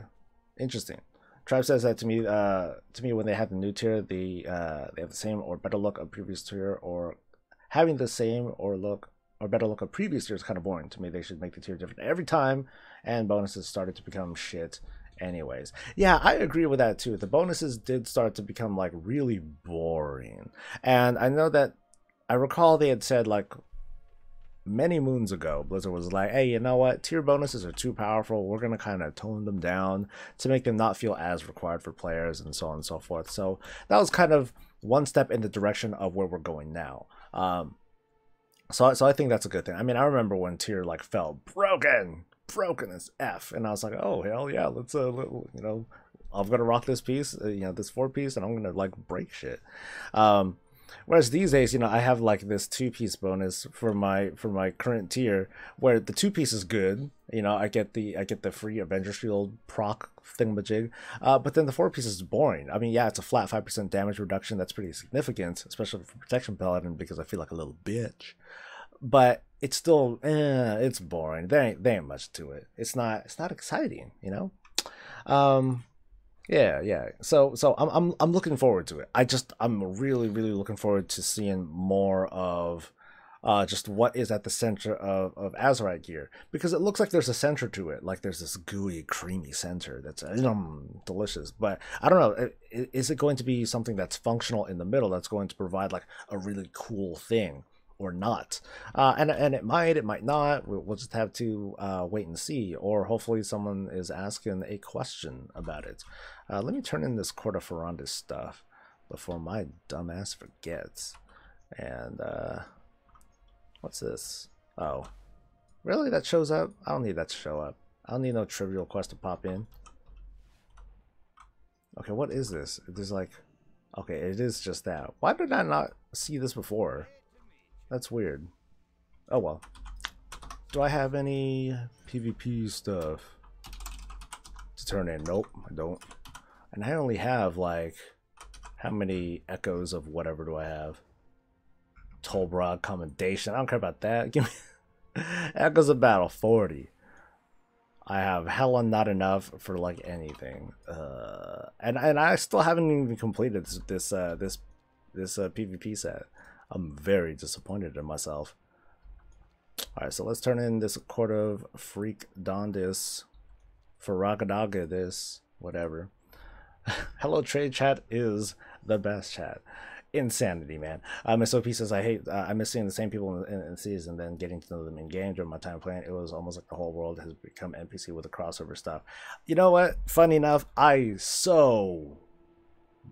[SPEAKER 1] Interesting. Tribe says that to me when they had the new tier, they have the same or better look of previous tier, or having the same or better look of previous tier is kind of boring to me. They should make the tier different every time, and bonuses started to become shit anyways. Yeah, I agree with that too. The bonuses did start to become like really boring, and I know that I recall they had said like many moons ago, Blizzard was like, hey, you know what, tier bonuses are too powerful, we're going to kind of tone them down to make them not feel as required for players, and so on and so forth. So that was kind of one step in the direction of where we're going now. So I think that's a good thing. I mean, I remember when tier like felt broken as F, and I was like, oh hell yeah, let's you know, I'm gonna rock this piece, you know, this 4-piece, and I'm gonna like break shit. Whereas these days, you know, I have like this 2-piece bonus for my current tier, where the 2-piece is good. You know, I get the free Avenger Shield proc thingamajig, but then the 4-piece is boring. I mean, yeah, it's a flat 5% damage reduction. That's pretty significant, especially for Protection Paladin, because I feel like a little bitch. But it's still, it's boring. There ain't much to it. It's not exciting, you know. Yeah. So I'm looking forward to it. I'm really looking forward to seeing more of just what is at the center of Azerite gear, because it looks like there's a center to it. Like there's this gooey, creamy center that's delicious. But I don't know, is it going to be something that's functional in the middle, that's going to provide like a really cool thing, or not? And it might not. We'll just have to wait and see, or hopefully someone is asking a question about it. Let me turn in this Court of Ferrandis stuff before my dumbass forgets. And what's this? Oh, really? That shows up? I don't need that to show up. I don't need no trivial quest to pop in. Okay, what is this? There's like, okay, it is just that. Why did I not see this before? That's weird. Oh well. Do I have any PvP stuff to turn in? Nope, I don't. And I only have like, how many echoes of whatever do I have? Tolbrod Commendation. I don't care about that. Give me echoes of battle 40. I have hella not enough for like anything. And I still haven't even completed this PvP set. I'm very disappointed in myself. Alright, so let's turn in this Court of Freak Dondis, Faragadaga this, whatever. Hello Trade Chat is the best chat. Insanity, man. SOP says, I miss seeing the same people in season, then getting to know them in game. During my time playing, it was almost like the whole world has become NPC with the crossover stuff. You know what? Funny enough, I so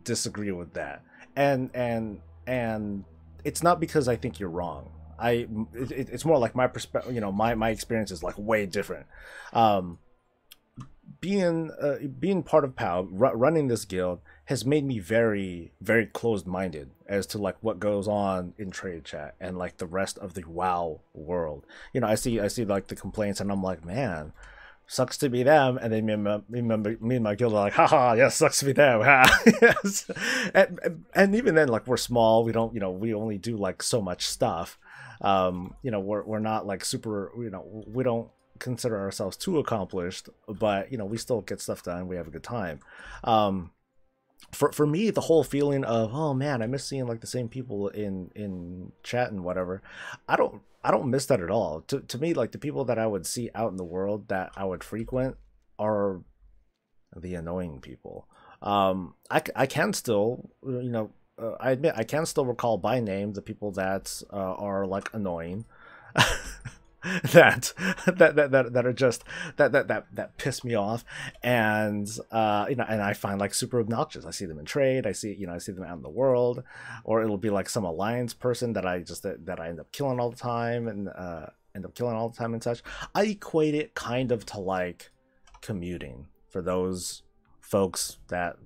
[SPEAKER 1] disagree with that. And it's not because I think you're wrong. It's more like my perspective. You know, my experience is like way different. Being part of POW, running this guild, has made me very closed-minded as to like what goes on in trade chat and like the rest of the WoW world. You know, I see like the complaints, and I'm like, man, sucks to be them. And then me and my guild are like, haha, yes, sucks to be them. Yes. And even then, like, we're small. We don't, you know, we only do like so much stuff. You know, we're not like super, you know, we don't consider ourselves too accomplished, but you know, we still get stuff done. We have a good time. For me, the whole feeling of, oh man, I miss seeing like the same people in chat and whatever, I don't miss that at all. To me, like, the people that I would see out in the world that I would frequent are the annoying people. I can still, you know, I admit I can still recall by name the people that are like annoying. that are just that piss me off, and you know, and I find like super obnoxious. I see them in trade, I see them out in the world, or it'll be like some alliance person that I end up killing all the time, and such. I equate it kind of to like commuting for those folks that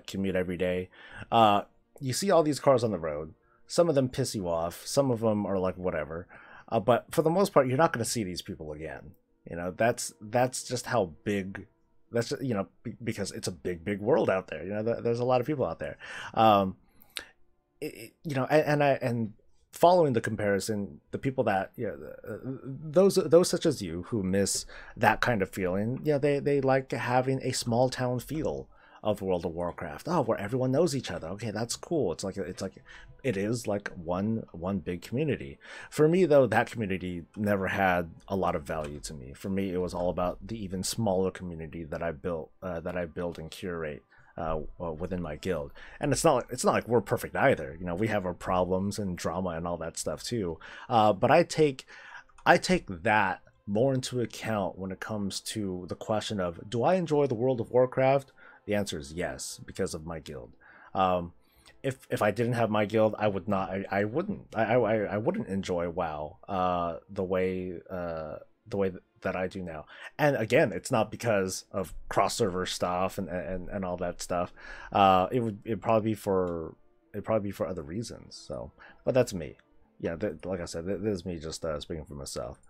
[SPEAKER 1] commute every day. You see all these cars on the road. Some of them piss you off, some of them are like whatever. But for the most part, you're not going to see these people again. You know, that's just how big. That's just, you know, because it's a big world out there. You know, there's a lot of people out there. You know, and following the comparison, the people that, those such as you who miss that kind of feeling, they like having a small town feel of World of Warcraft. Oh, where everyone knows each other. Okay, that's cool. It is like one big community. For me though, that community never had a lot of value to me. For me, it was all about the even smaller community that I built and curate within my guild. And it's not like we're perfect either. We have our problems and drama and all that stuff too. But I take that more into account when it comes to the question of, do I enjoy the World of Warcraft? The answer is yes, because of my guild. If I didn't have my guild, I would not. I wouldn't enjoy WoW the way that I do now. And again, it's not because of cross server stuff and all that stuff. It'd probably be for other reasons. So, but that's me. Yeah, like I said, this is me just speaking for myself.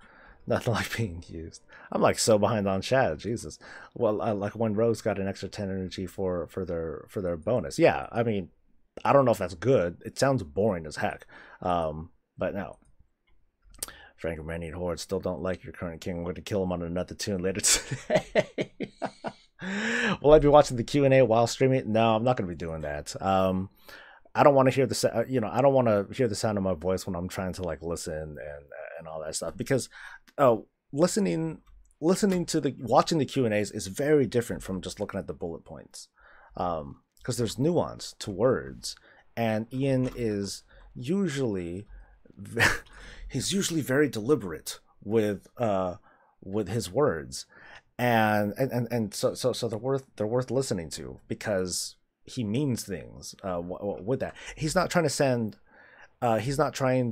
[SPEAKER 1] Nothing like being used. I'm like so behind on chat, Jesus. Well, like when Rose got an extra 10 energy for their bonus. Yeah, I mean, I don't know if that's good. It sounds boring as heck. But no. Frank and Randy and Horde still don't like your current king. I'm going to kill him on another tune later today. Will I be watching the Q&A while streaming? No, I'm not going to be doing that. I don't want to hear I don't want to hear the sound of my voice when I'm trying to like listen and all that stuff, because watching the Q&As is very different from just looking at the bullet points, because there's nuance to words, and Ian is usually very deliberate with his words, and so they're worth listening to, because he means things with that. He's not trying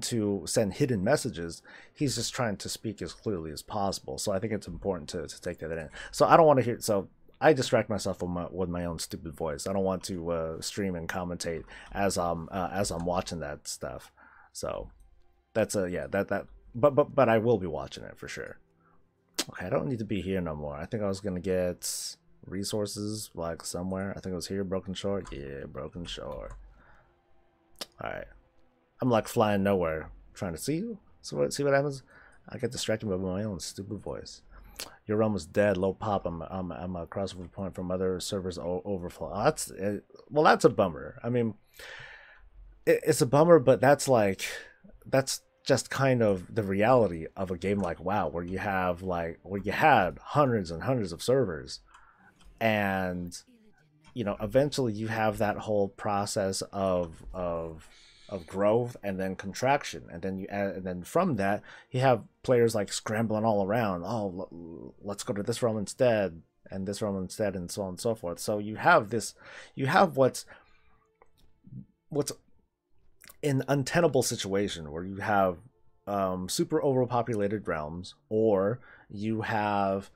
[SPEAKER 1] to send hidden messages. He's just trying to speak as clearly as possible. So I think it's important to take that in. So I don't want to hear. So I distract myself with my own stupid voice. I don't want to stream and commentate as I'm watching that stuff. So that's But I will be watching it for sure. Okay, I don't need to be here no more. I think I was gonna get resources like somewhere. I think it was here, Broken Shore. Yeah, Broken Shore. All right, I'm like flying nowhere, trying to see what happens. I get distracted by my own stupid voice. Your realm is dead. Low pop. I'm a crossover point from other servers overflow. Oh, that's a bummer. I mean, it's a bummer, but that's just kind of the reality of a game like WoW, where you had hundreds and hundreds of servers, and eventually you have that whole process of growth and then contraction, and then from that you have players like scrambling all around. Oh, let's go to this realm instead, and this realm instead, and so on and so forth. So you have what's an untenable situation where you have super overpopulated realms, or you have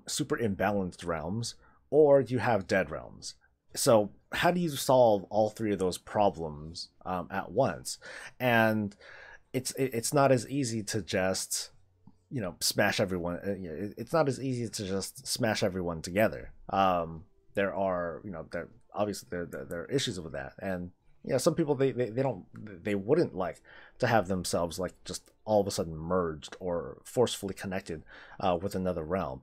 [SPEAKER 1] super imbalanced realms, or you have dead realms. So how do you solve all three of those problems at once? And it's not as easy to just smash everyone. It's not as easy to just smash everyone together. There are obviously there are issues with that, and some people they wouldn't like to have themselves like just all of a sudden merged or forcefully connected with another realm.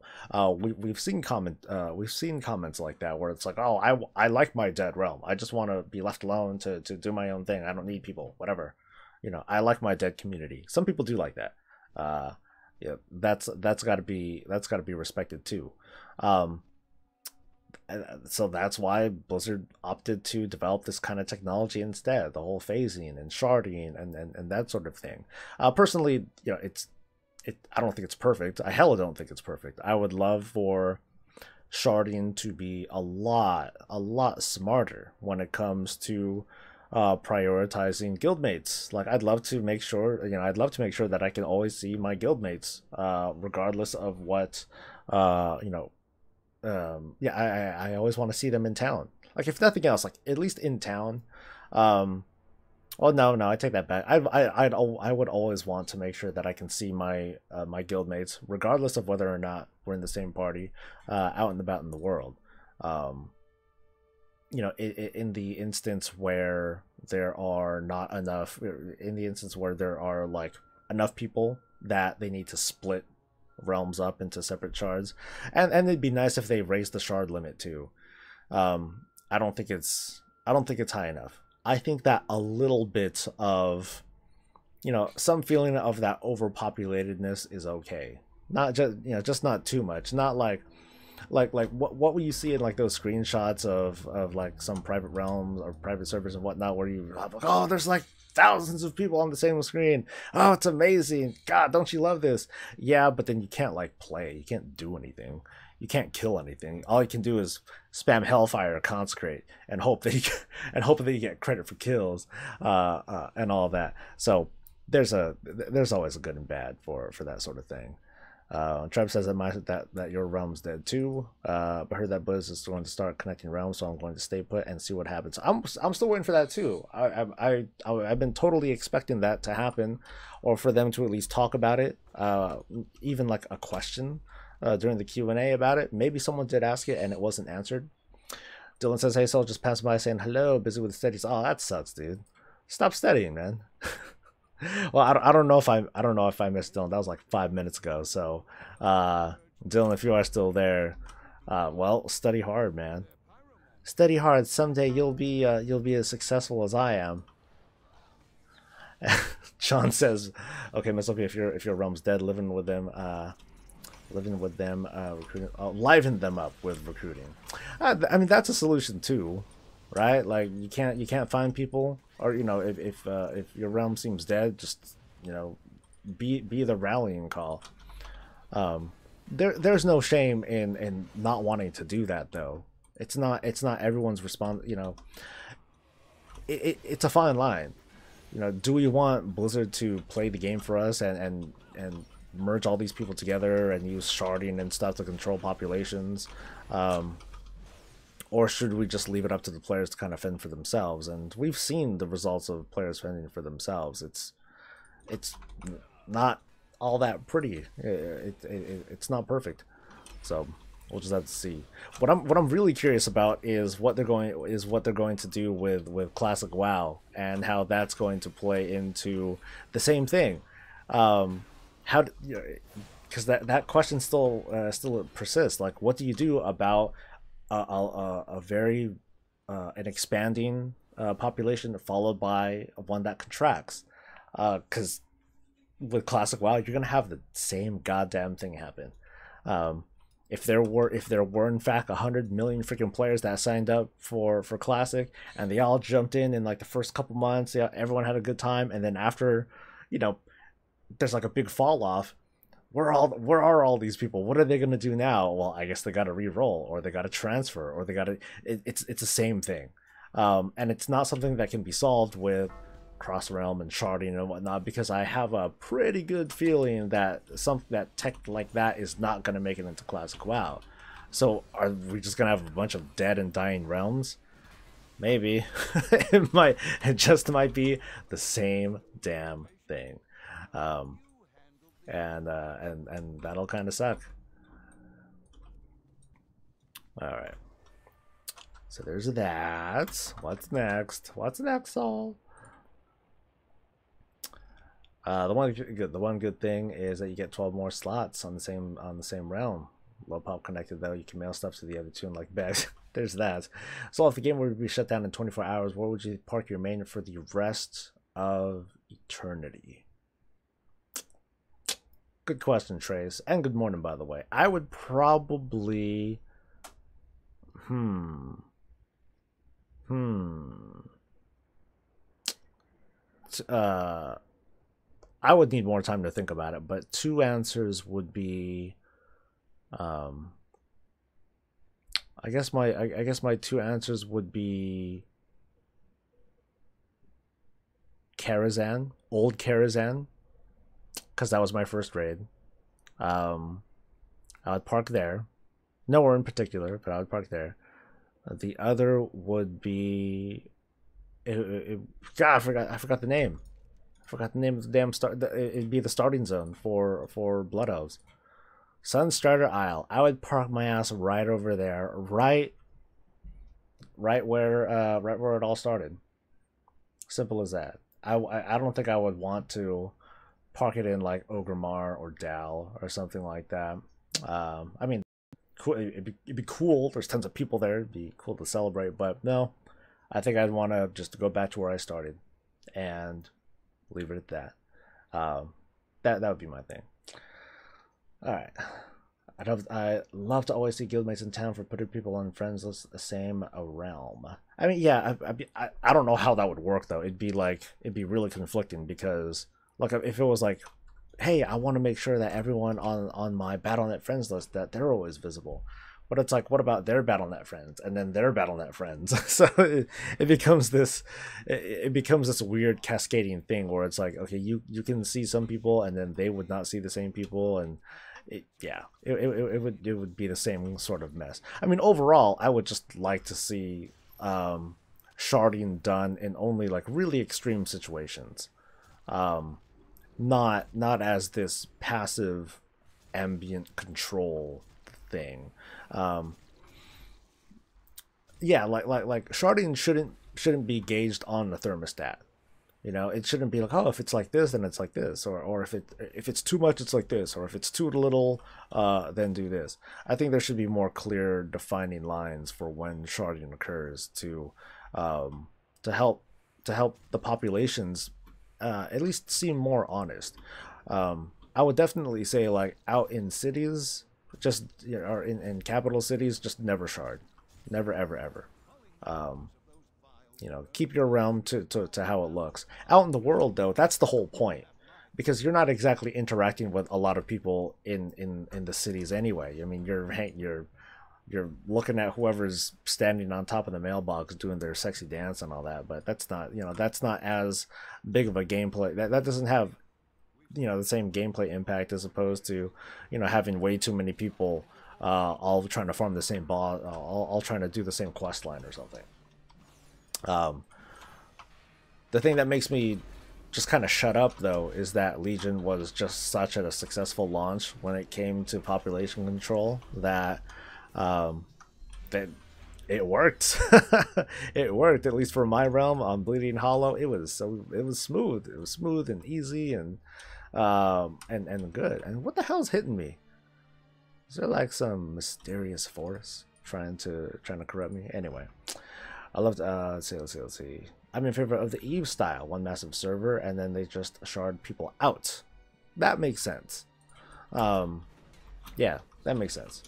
[SPEAKER 1] We've seen comments like that, where it's like, oh, I like my dead realm. I just want to be left alone to do my own thing. I don't need people, whatever. I like my dead community. Some people do like that. That's got to be respected too. So that's why Blizzard opted to develop this kind of technology instead, the whole phasing and sharding and that sort of thing. Personally, I don't think it's perfect. I hella don't think it's perfect. I would love for sharding to be a lot smarter when it comes to prioritizing guildmates. Like, I'd love to make sure that I can always see my guildmates, regardless of what I always want to see them in town. Like, if nothing else, like at least in town. Well, no, I take that back. I would always want to make sure that I can see my my guildmates, regardless of whether or not we're in the same party, out and about in the world. you know, in the instance where there are not enough, in the instance where there are like enough people that they need to split realms up into separate shards, and it'd be nice if they raised the shard limit too. I don't think it's high enough. I think that a little bit of, you know, some feeling of that overpopulatedness is okay. Not just, you know, just not too much. Not like what will you see in like those screenshots of like some private realms or private servers and whatnot, where you have like, oh, there's like thousands of people on the same screen. Oh, it's amazing. God, don't you love this? Yeah, but then you can't like play. You can't do anything. You can't kill anything. All you can do is spam Hellfire or Consecrate and hope that you get credit for kills, and all that. So there's always a good and bad for that sort of thing. Trev says that your realm's dead too. But heard that Blizz is going to start connecting realms, so I'm going to stay put and see what happens. I'm still waiting for that too. I've been totally expecting that to happen, or for them to at least talk about it. Even like a question during the Q&A about it. Maybe someone did ask it and it wasn't answered. Dylan says, "Hey, Soul, just passing by saying hello. Busy with studies." Oh, that sucks, dude. Stop studying, man. Well, I don't know if I missed Dylan. That was like 5 minutes ago. So, Dylan, if you are still there, well, study hard, man. Study hard. Someday you'll be as successful as I am. John says, "Okay, Miss Sophie, if your realm's dead, living with them, recruiting, liven them up with recruiting." I mean, that's a solution too, right? Like you can't find people, or you know, if your realm seems dead, just, you know, be the rallying call. There's no shame in not wanting to do that though. It's not everyone's response. You know, it's a fine line. You know, do we want Blizzard to play the game for us and merge all these people together and use sharding and stuff to control populations, or should we just leave it up to the players to kind of fend for themselves? And we've seen the results of players fending for themselves. It's not all that pretty. It's not perfect. So we'll just have to see. What I'm really curious about is what they're going to do with Classic WoW, and how that's going to play into the same thing. How, you know, because that question still persists. Like, what do you do about a very an expanding population followed by one that contracts? Because with Classic WoW, you're gonna have the same goddamn thing happen. If there were in fact 100 million freaking players that signed up for Classic, and they all jumped in like the first couple months, yeah, everyone had a good time, and then after, you know, there's like a big fall off. Where are all these people? What are they gonna do now? Well, I guess they gotta re-roll, or they gotta transfer, or they gotta. It's the same thing, and it's not something that can be solved with cross realm and sharding and whatnot, because I have a pretty good feeling that that tech like that is not gonna make it into Classic WoW. So are we just gonna have a bunch of dead and dying realms? Maybe. It just might be the same damn thing. And that'll kind of suck. All right. So there's that. What's next? What's next, Saul? The one good thing is that you get 12 more slots on the same realm. Low pop connected though, you can mail stuff to the other two in like bags. There's that. So if the game were to be shut down in 24 hours, where would you park your main for the rest of eternity? Good question, Trace. And good morning, by the way. I would probably... I would need more time to think about it, but two answers would be... I guess my two answers would be... Karazhan. Old Karazhan. Because that was my first raid. I would park there. Nowhere in particular, but I would park there. The other would be... God, I forgot the name. I forgot the name of the damn start. It'd be the starting zone for Blood Elves. Sunstarter Isle. I would park my ass right over there. Right right where it all started. Simple as that. I don't think I would want to park it in like Ogremar or Dal or something like that. I mean, cool. It'd be cool. There's tons of people there. It'd be cool to celebrate. But no, I think I'd want to just go back to where I started and leave it at that. That would be my thing. All right. I love to always see guildmates in town for putting people on friends list the same realm. I mean, yeah, I don't know how that would work though. It'd be really conflicting because like if it was like, hey, I want to make sure that everyone on my BattleNet friends list that they're always visible. But it's like, what about their BattleNet friends and then their BattleNet friends? So it becomes it becomes this weird cascading thing where it's like, okay, you can see some people and then they would not see the same people, and it would be the same sort of mess. I mean, overall, I would just like to see sharding done in only like really extreme situations, not as this passive ambient control thing. Yeah, like sharding shouldn't be gauged on the thermostat. You know, it shouldn't be like, oh, if it's like this, then it's like this, or if it's too much, it's like this, or if it's too little, then do this. I think there should be more clear defining lines for when sharding occurs to help the populations at least seem more honest. I would definitely say like out in cities, just or in capital cities, just never shard, never ever ever. Um, Keep your realm to how it looks. Out in the world, though, that's the whole point, because you're not exactly interacting with a lot of people in the cities anyway. I mean, you're looking at whoever's standing on top of the mailbox doing their sexy dance and all that, but that's not as big of a gameplay. That doesn't have the same gameplay impact as opposed to having way too many people all trying to farm the same boss, all trying to do the same quest line or something. The thing that makes me just kind of shut up though is that Legion was just such a successful launch when it came to population control that that it worked. It worked, at least for my realm on Bleeding Hollow. It was smooth. It was smooth and easy and good. And what the hell's hitting me? Is there like some mysterious force trying to corrupt me? Anyway, I love let's see. I'm in favor of the Eve style, one massive server, and then they just shard people out. That makes sense. Yeah, that makes sense.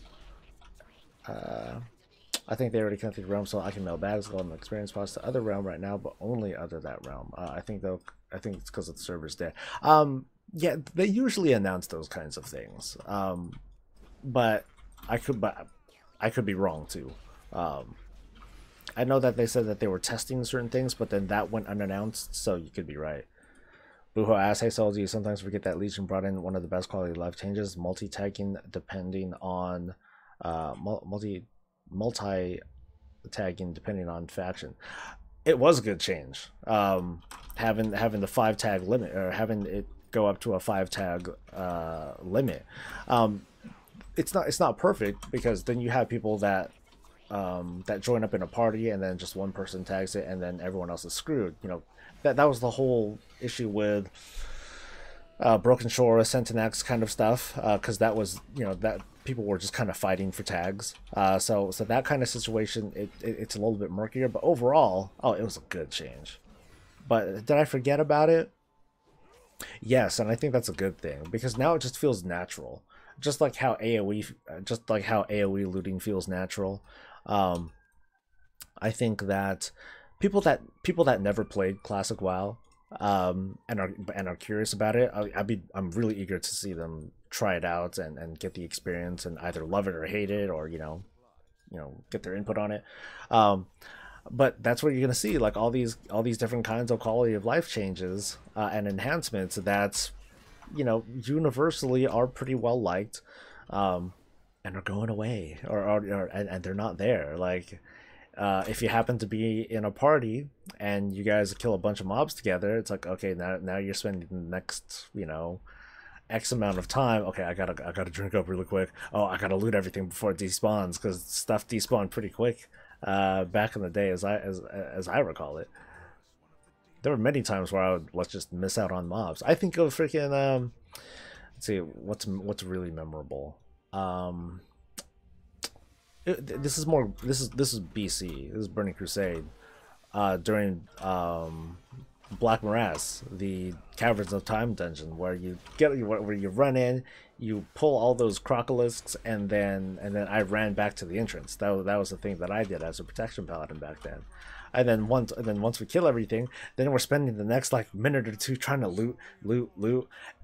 [SPEAKER 1] I think they already connected realm, so I can mail bags, golden experience pods to other realm right now, but only other that realm. I think it's because of the server's dead. Yeah, they usually announce those kinds of things. But I could be wrong too. I know that they said that they were testing certain things, but then that went unannounced, so you could be right. Booho asks, hey Soul, do you sometimes forget that Legion brought in one of the best quality of life changes, multi-tagging depending on multi-tagging depending on faction? It was a good change. Having the 5-tag limit, or having it go up to a 5-tag limit. It's not perfect, because then you have people that join up in a party and then just one person tags it and then everyone else is screwed. That was the whole issue with Broken Shore, Centenax kind of stuff, because that was that people were just kind of fighting for tags. So that kind of situation, it's a little bit murkier, but overall, it was a good change. But did I forget about it? Yes, and I think that's a good thing, because now it just feels natural, just like how AoE looting feels natural. I think that people that never played Classic WoW and are curious about it, I'm really eager to see them try it out and get the experience and either love it or hate it, or get their input on it. But that's where you're gonna see like all these different kinds of quality of life changes and enhancements that universally are pretty well liked, and are going away, and they're not there. Like, if you happen to be in a party and you guys kill a bunch of mobs together, it's like, okay, now you're spending the next X amount of time. Okay, I gotta drink up really quick. Oh, I gotta loot everything before it despawns, because stuff despawn pretty quick back in the day, as I recall it. There were many times where I would let's just miss out on mobs. I think of freaking let's see what's really memorable. This is more this is BC. This is Burning Crusade. During Black Morass, the Caverns of Time dungeon, where you run in, you pull all those crocolisks, and then I ran back to the entrance. That was the thing that I did as a protection paladin back then. And then once we kill everything, then we're spending the next like minute or two trying to loot,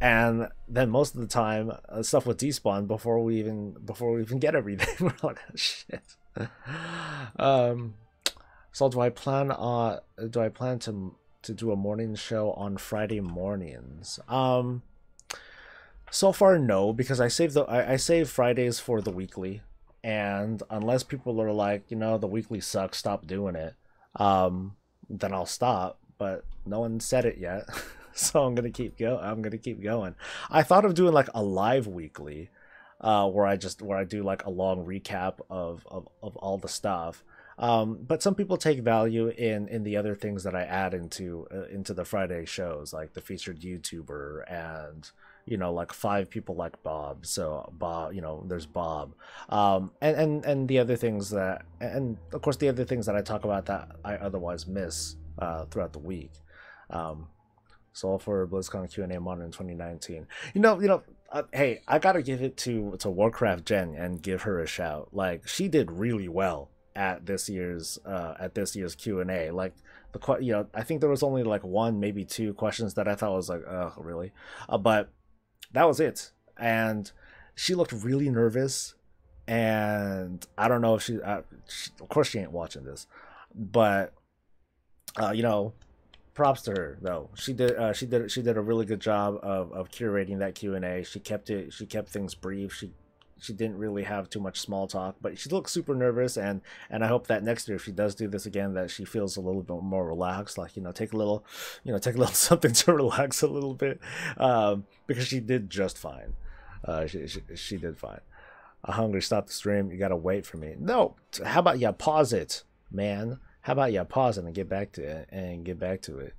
[SPEAKER 1] and then most of the time stuff would despawn before we even get everything. We're like, oh, shit. So do I plan to do a morning show on Friday mornings? So far no, because I save Fridays for the weekly, and unless people are like, the weekly sucks, stop doing it, then I'll stop. But no one said it yet. So I'm gonna keep going. I thought of doing like a live weekly, where I do like a long recap of all the stuff. But some people take value in the other things that I add into the Friday shows, like the featured YouTuber, and like 5 people like Bob. So Bob, there's Bob, and the other things that, and of course the other things that I talk about that I otherwise miss throughout the week. So for BlizzCon Q&A Modern 2019, hey, I gotta give it to Warcraft Jen and give her a shout. Like, she did really well at this year's Q&A. Like, I think there was only like 1, maybe 2 questions that I thought was like, oh, really? But that was it. And she looked really nervous. And I don't know if she of course she ain't watching this, but props to her though. She did a really good job of curating that Q&A. She kept things brief. She didn't really have too much small talk, but she looked super nervous, and I hope that next year, if she does do this again, that she feels a little bit more relaxed. Like, take a little something to relax a little bit, because she did just fine. She did fine. I'm hungry. Stop the stream. You gotta wait for me. No, how about you pause it, man? How about you pause it and get back to it?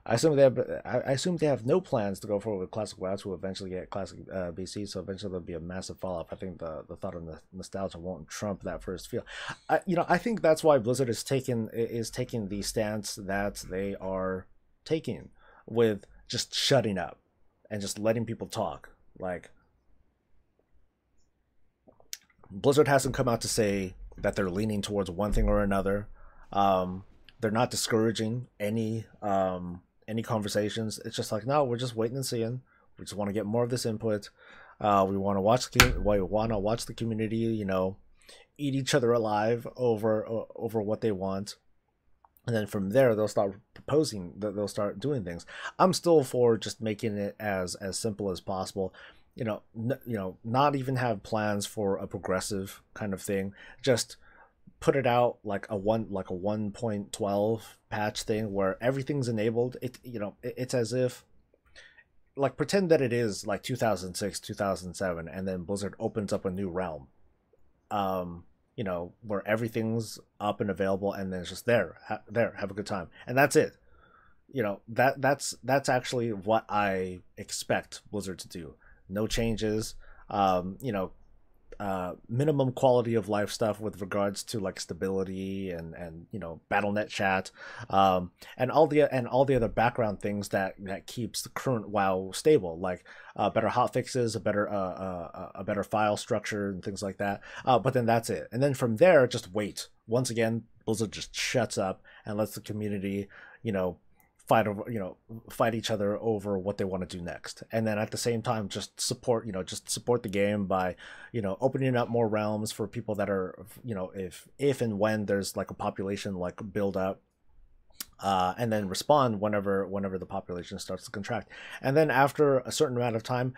[SPEAKER 1] I assume they have no plans to go forward with Classic WoW to eventually get Classic BC, so eventually there'll be a massive fall off. I think the thought of nostalgia won't trump that first feel. I think that's why Blizzard is taking the stance that they are taking, with just shutting up and just letting people talk. Like, Blizzard hasn't come out to say that they're leaning towards one thing or another. They're not discouraging any conversations. It's just like, no, we're just waiting and seeing. We just want to get more of this input. We want to watch the community, eat each other alive over what they want, and then from there they'll start proposing. They'll start doing things. I'm still for just making it as simple as possible. Not even have plans for a progressive kind of thing. Just put it out like a 1.12 patch thing where everything's enabled. It's as if, like, pretend that it is like 2006, 2007, and then Blizzard opens up a new realm, where everything's up and available, and then it's just there, have a good time, and that's it. That's actually what I expect Blizzard to do. No changes. Minimum quality of life stuff with regards to like stability and BattleNet chat, and all the other background things that keeps the current WoW stable, like better hotfixes, a better file structure and things like that. But then that's it, and then from there, just wait. Once again, Blizzard just shuts up and lets the community, fight each other over what they want to do next, and then at the same time just support the game by opening up more realms for people that are, if and when there's like a population like build up, and then respond whenever the population starts to contract. And then after a certain amount of time,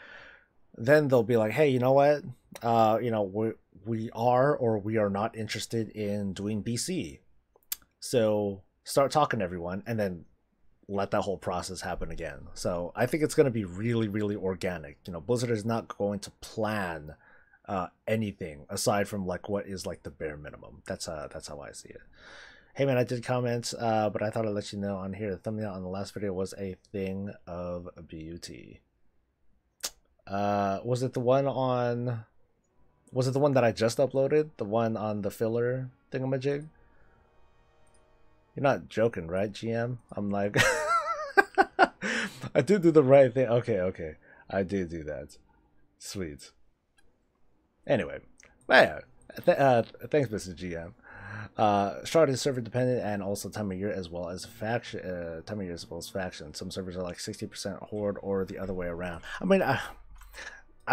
[SPEAKER 1] then they'll be like, hey, you know what, we are not interested in doing BC, so start talking to everyone, and then let that whole process happen again. So I think it's going to be really, really organic. Blizzard is not going to plan anything aside from like what is like the bare minimum. That's how I see it. Hey man, I did comment, but I thought I'd let you know on here. The thumbnail on the last video was a thing of beauty. Was it the one on? Was it the one that I just uploaded? The one on the filler thingamajig? You're not joking, right, GM? I'm like, I did do the right thing. Okay, I did do that. Sweet. Anyway, yeah. Thanks, Mr. GM. Shard is server dependent and also time of year as well as faction. Time of year as well as faction. Some servers are like 60% horde or the other way around. I mean, I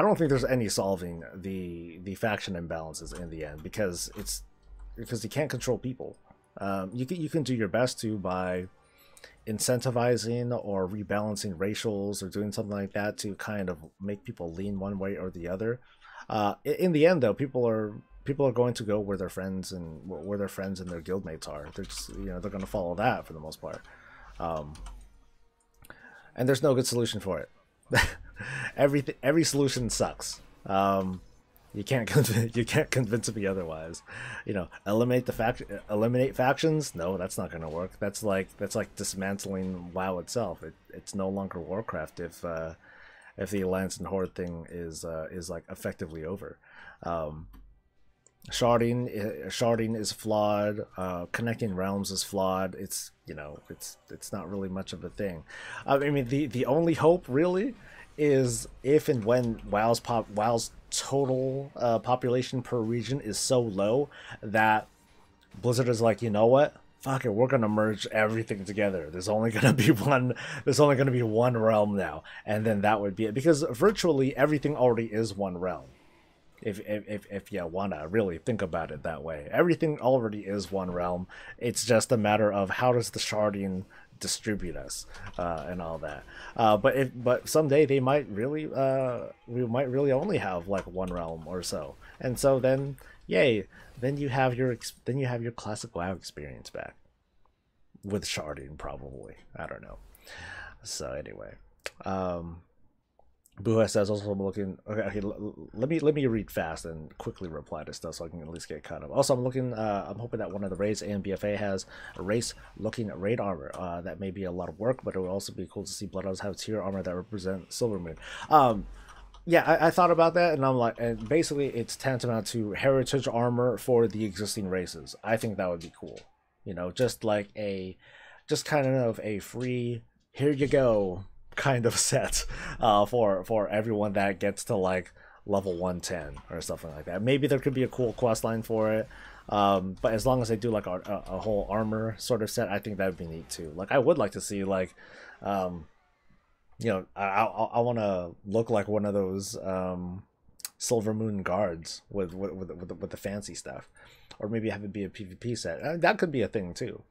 [SPEAKER 1] don't think there's any solving the faction imbalances in the end because you can't control people. You can do your best to by incentivizing or rebalancing racials or doing something like that to kind of make people lean one way or the other. In the end, though, people are going to go where their friends and their guildmates are. They're just, they're going to follow that for the most part. And there's no good solution for it. Every solution sucks. You can't convince me otherwise. Eliminate factions. No, that's not going to work. That's like dismantling WoW itself. It's no longer Warcraft if the Alliance and Horde thing is like effectively over. Sharding is flawed. Connecting realms is flawed. It's not really much of a thing. I mean, the only hope really is if and when WoW's total population per region is so low that Blizzard is like, you know what? Fuck it, we're gonna merge everything together. There's only gonna be one realm now, and then that would be it. Because virtually everything already is one realm. If you wanna really think about it that way, everything already is one realm. It's just a matter of how does the sharding distribute us and all that. But someday they might really we might really only have like one realm or so, and so then yay, then you have your classic WoW experience back with sharding probably. I don't know. So anyway, Boo says also I'm looking. Okay, let me read fast and quickly reply to stuff so I can at least get caught up. Also, I'm looking. I'm hoping that one of the raids AMBFA has a race-looking raid armor. That may be a lot of work, but it would also be cool to see Blood Elves have tier armor that represent Silvermoon. Yeah, I thought about that, and I'm like, and basically it's tantamount to heritage armor for the existing races. I think that would be cool. Just kind of a free here you go kind of set for everyone that gets to like level 110 or something like that. Maybe there could be a cool quest line for it, but as long as they do like a whole armor sort of set, I think that would be neat too. Like I would like to see like I want to look like one of those Silvermoon guards with the fancy stuff, or maybe have it be a PvP set. That could be a thing too.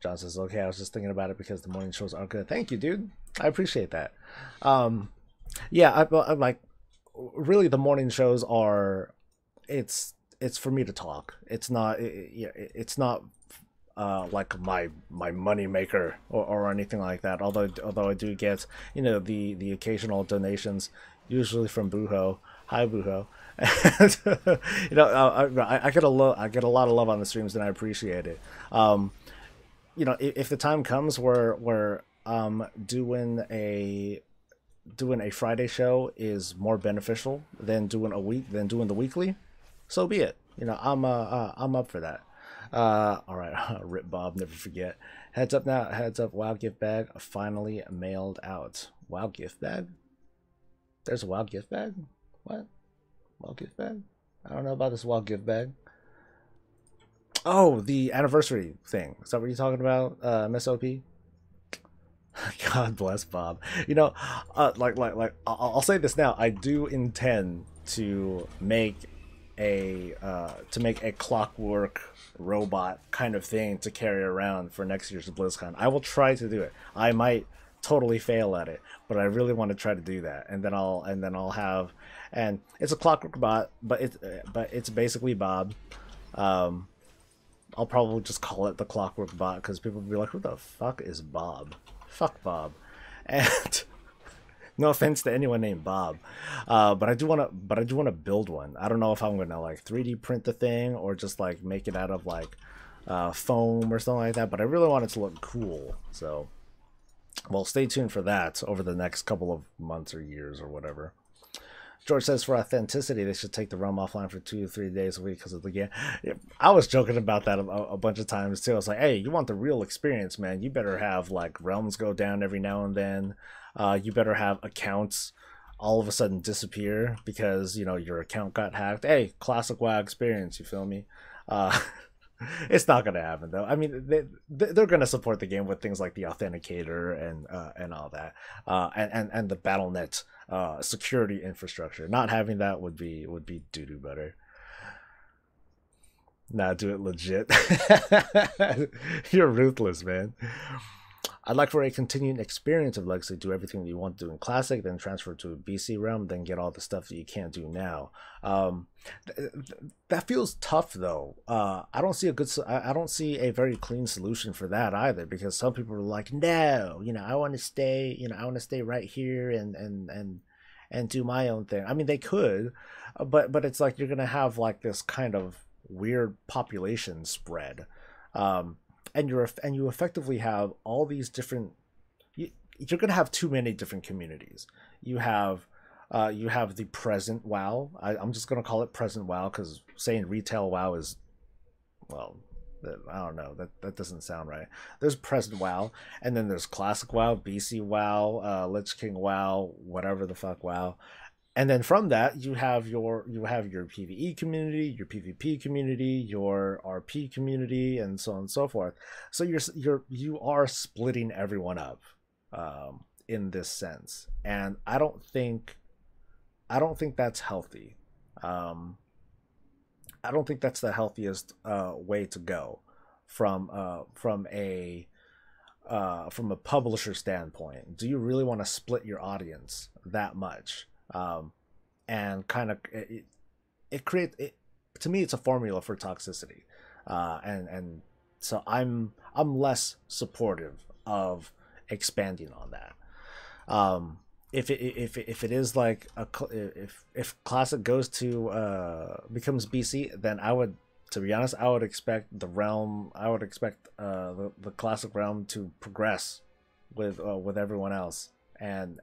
[SPEAKER 1] John says, okay, I was just thinking about it because the morning shows are good. Thank you, dude. I appreciate that. Yeah, I'm like, really the morning shows are, it's for me to talk. It's not, it's not like my money maker or anything like that. Although I do get, the occasional donations, usually from Booho. Hi, Booho. And, I get a lot of love on the streams, and I appreciate it. If the time comes where doing a Friday show is more beneficial than doing the weekly, so be it. I'm up for that. All right, Rip Bob, never forget. Heads up now, heads up. WoW gift bag finally mailed out. WoW gift bag? There's a WoW gift bag? What? WoW gift bag? I don't know about this WoW gift bag. Oh, the anniversary thing. Is that what you're talking about, Miss OP? God bless Bob. I'll say this now. I do intend to make a clockwork robot kind of thing to carry around for next year's BlizzCon. I will try to do it. I might totally fail at it, but I really want to try to do that. And then I'll have, and it's a clockwork bot, but it's basically Bob. I'll probably just call it the Clockwork Bot because people will be like, who the fuck is Bob? Fuck Bob. And No offense to anyone named Bob, but I do want to. But I do want to build one. I don't know if I'm gonna like 3D print the thing or just like make it out of like foam or something like that. But I really want it to look cool. So, well, stay tuned for that over the next couple of months or years or whatever. George says for authenticity, they should take the realm offline for 2 to 3 days a week because of the game. I was joking about that a bunch of times too. I was like, hey, you want the real experience, man? You better have like realms go down every now and then. You better have accounts all of a sudden disappear because you know your account got hacked. Hey, classic WoW experience. You feel me? Uh, it's not gonna happen though. I mean, they're gonna support the game with things like the authenticator and all that, and the BattleNet security infrastructure. Not having that would be doo doo better. Nah, do it legit. You're ruthless, man. I'd like for a continuing experience of Legacy. Do everything that you want to do in Classic, then transfer to a BC realm, then get all the stuff that you can't do now. That feels tough, though. I don't see a good. I don't see a very clean solution for that either, because some people are like, no, you know, I want to stay. You know, I want to stay right here and do my own thing. I mean, they could, but it's like you're gonna have like this kind of weird population spread. And you effectively have all these different. You're gonna have too many different communities. You have the present WoW. I'm just gonna call it present WoW because saying retail WoW is, well, I don't know. That doesn't sound right. There's present WoW, and then there's classic WoW, BC WoW, Lich King WoW, whatever the fuck WoW. And then from that you have your PvE community, your PvP community, your RP community, and so on and so forth. So you are splitting everyone up in this sense, and I don't think that's healthy. I don't think that's the healthiest way to go from a publisher standpoint. Do you really want to split your audience that much? And kind of it creates it, to me it's a formula for toxicity, and so I'm less supportive of expanding on that. If it is like if classic goes to becomes BC, then I would, to be honest, I would expect the realm, I would expect the classic realm to progress with everyone else, and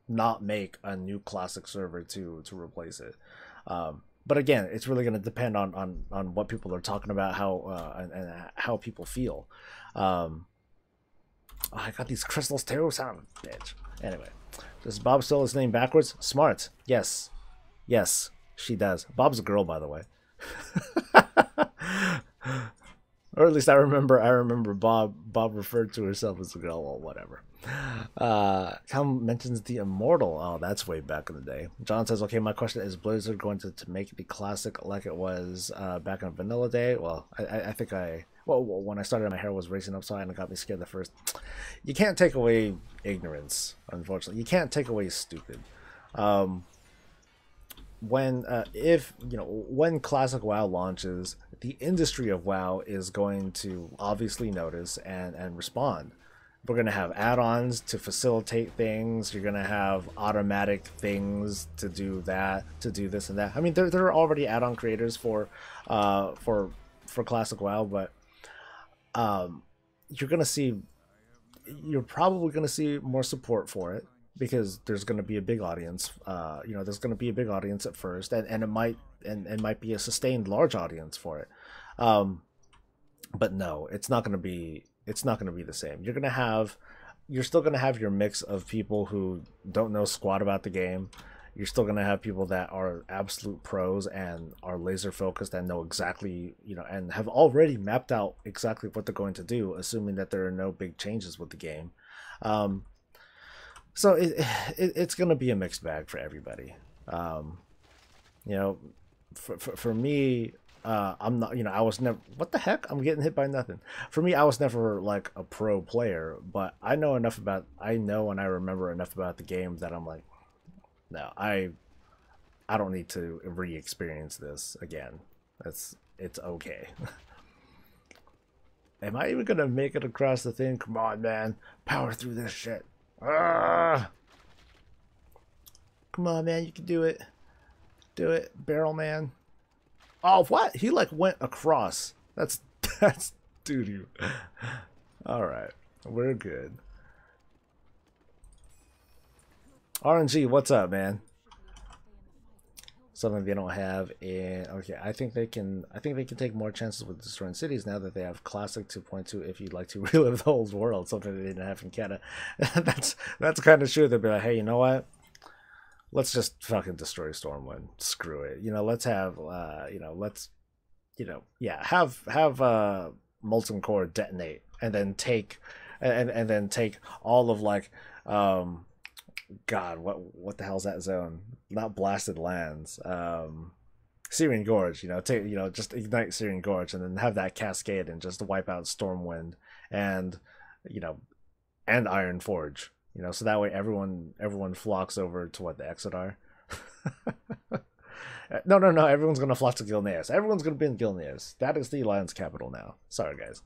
[SPEAKER 1] not make a new classic server to replace it. But again, it's really going to depend on what people are talking about, how and how people feel. I got these crystals too, son of a bitch. Anyway, does Bob spell his name backwards? Smart. Yes, she does. Bob's a girl, by the way. Or at least I remember Bob referred to herself as a girl, or whatever. Tom mentions the Immortal. Oh, that's way back in the day. John says, okay, my question is Blizzard going to make the classic like it was back on Vanilla Day? Well, I think when I started, my hair was racing up, so it got me scared the first. You can't take away ignorance, unfortunately. You can't take away stupid. When classic WoW launches, the industry of WoW is going to obviously notice and respond. We're going to have add-ons to facilitate things. You're going to have automatic things to do that, to do this and that. I mean, there are already add-on creators for classic WoW, but you're probably going to see more support for it, because there's going to be a big audience. There's going to be a big audience at first, and it might be a sustained large audience for it. But no, it's not going to be the same. You're still going to have your mix of people who don't know squat about the game. You're still going to have people that are absolute pros and are laser focused and know exactly, and have already mapped out exactly what they're going to do, assuming that there are no big changes with the game. So it's going to be a mixed bag for everybody. For me, I'm not, I was never, what the heck? I'm getting hit by nothing. For me, I was never like a pro player, but I know and I remember enough about the game that I'm like, no, I don't need to re-experience this again. It's okay. Am I even going to make it across the thing? Come on, man. Power through this shit. Come on, man, you can do it. Do it, Barrel Man. Oh, what? He like went across. That's doo-doo. Alright, we're good. RNG, what's up, man? Something they don't have in okay, I think they can take more chances with destroying cities now that they have Classic 2.2 if you'd like to relive the old world, something they didn't have in Canada. that's kind of true. They'll be like, hey, you know what? Let's just fucking destroy Stormwind. Screw it. You know, let's have have Molten Core detonate and then take and then take all of like God, what the hell's that zone? Not Blasted Lands. Syrian Gorge, just ignite Syrian Gorge and then have that cascade and just wipe out Stormwind and and Iron Forge. So that way everyone flocks over to what the Exodar. No, everyone's gonna flock to Gilneas. Everyone's gonna be in Gilneas. That is the Alliance capital now. Sorry, guys.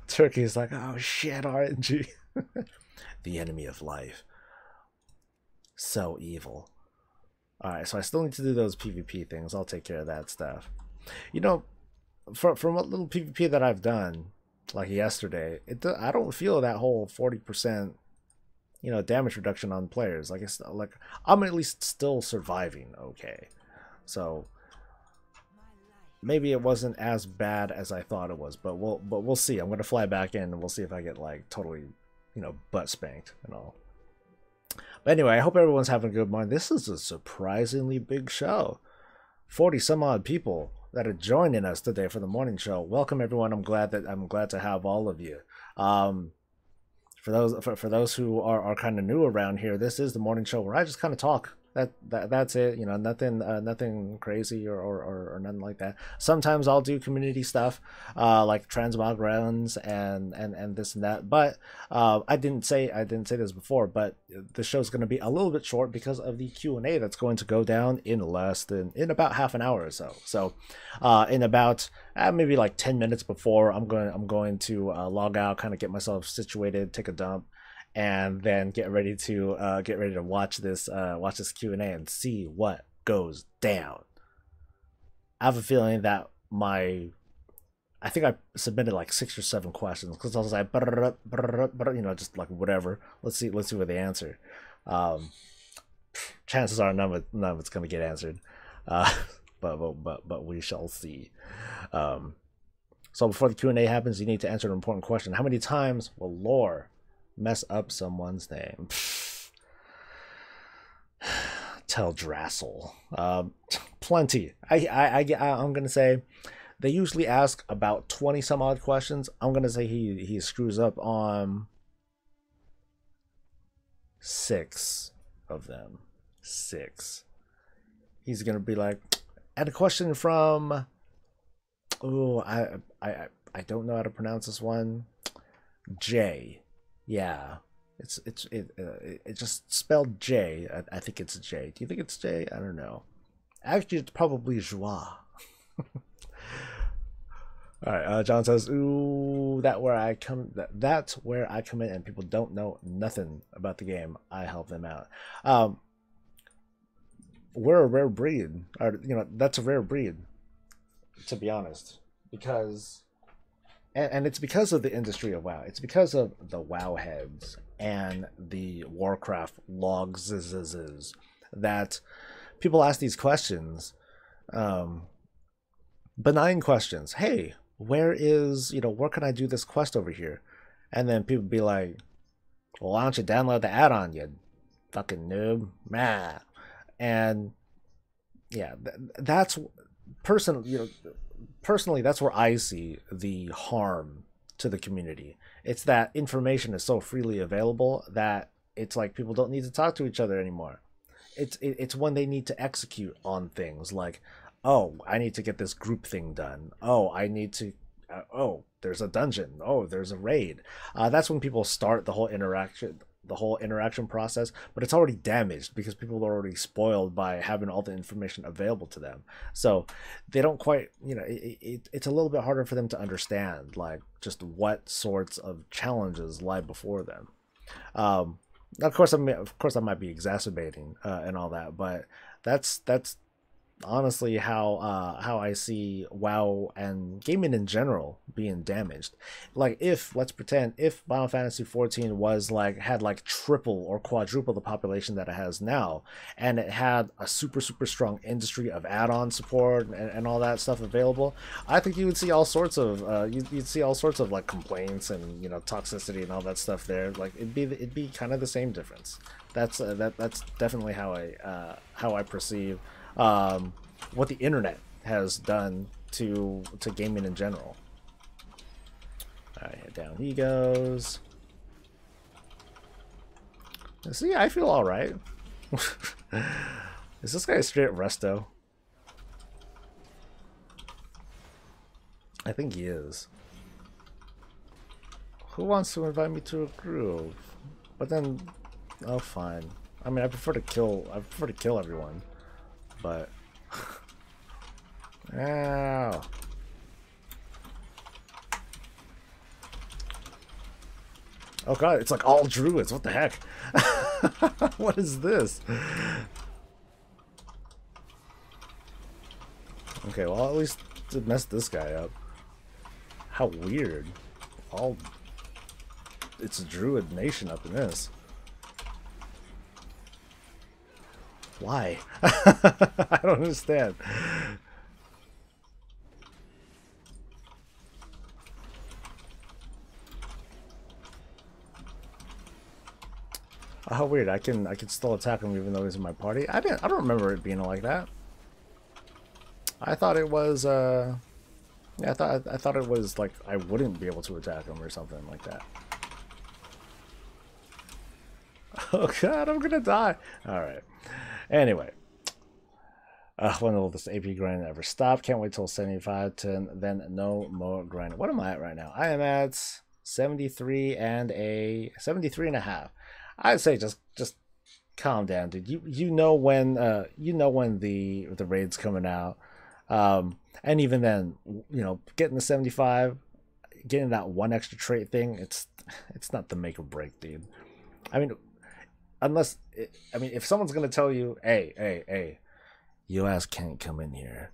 [SPEAKER 1] Turkey's like, oh shit, RNG. The enemy of life. So evil. Alright, so I still need to do those PvP things. I'll take care of that stuff. From what little PvP that I've done, like yesterday, I don't feel that whole 40% damage reduction on players. Like I'm at least still surviving okay. So maybe it wasn't as bad as I thought it was, but we'll see. I'm gonna fly back in and we'll see if I get like totally butt spanked and all. But anyway, I hope everyone's having a good morning. This is a surprisingly big show. 40 some odd people that are joining us today for the morning show. Welcome everyone. I'm glad to have all of you. For those who are kind of new around here, this is the morning show where I just kind of talk. That's it. Nothing crazy or nothing like that. Sometimes I'll do community stuff, like transmog runs and this and that. But I didn't say this before, but the show's going to be a little bit short because of the Q&A that's going to go down in about half an hour or so. So in about maybe like 10 minutes before I'm going to log out, kind of get myself situated, take a dump, and then get ready to watch this Q&A and see what goes down. I have a feeling that I think I submitted like 6 or 7 questions because I was like, just like whatever. Let's see what they answer. Chances are none of it's gonna get answered, but we shall see. So before the Q&A happens, you need to answer an important question. How many times will lore mess up someone's name? Tell Drassel. Plenty. I'm gonna say they usually ask about 20 some odd questions. I'm gonna say he screws up on 6 of them. 6. He's gonna be like, and a question from I don't know how to pronounce this one. J. Yeah, it's just spelled J. I think it's J. Do you think it's J? I don't know. Actually, it's probably Joie. All right. John says, "Ooh, that's where I come in, and people don't know nothing about the game. I help them out. We're a rare breed, or that's a rare breed, to be honest, because." And it's because of the industry of WoW. It's because of the WoW heads and the Warcraft logs that people ask these questions, benign questions. Hey, where can I do this quest over here? And then people be like, well, why don't you download the add-on, you fucking noob? Meh. And yeah, that's personally, that's where I see the harm to the community. It's that information is so freely available that it's like people don't need to talk to each other anymore. It's when they need to execute on things like, oh, I need to get this group thing done. Oh, I need to, there's a dungeon. Oh, there's a raid. That's when people start the whole interaction process, but it's already damaged because people are already spoiled by having all the information available to them. So they don't quite, it's a little bit harder for them to understand like just what sorts of challenges lie before them. Of course, I might be exacerbating and all that, but that's honestly how I see WoW and gaming in general being damaged. Like, if let's pretend if Final Fantasy 14 was like had like triple or quadruple the population that it has now, and it had a super strong industry of add-on support and all that stuff available, I think you would see all sorts of you'd see all sorts of like complaints and toxicity and all that stuff there. Like, it'd be kind of the same difference. That's definitely how I perceive what the internet has done to gaming in general. All right, down he goes. See, I feel all right. Is this guy straight resto? I think he is. Who wants to invite me to a groove? But then, oh, fine. I mean, I prefer to kill everyone, but. Ow. Oh god, it's like all druids. What the heck? What is this? Okay, well, at least it messed this guy up. How weird. It's a druid nation up in this. Why? I don't understand. How weird! I can still attack him even though he's in my party. I don't remember it being like that. I thought it was yeah, I thought it was like I wouldn't be able to attack him or something like that. Oh god, I'm gonna die. All right. Anyway, when will this AP grind ever stop? Can't wait till 75 to then no more grinding. What am I at right now? I am at 73 and a half. I'd say just calm down, dude. You know when the raid's coming out, and even then, getting the 75, getting that one extra trait thing, it's not the make or break, dude. I mean, if someone's gonna tell you, hey, your ass can't come in here,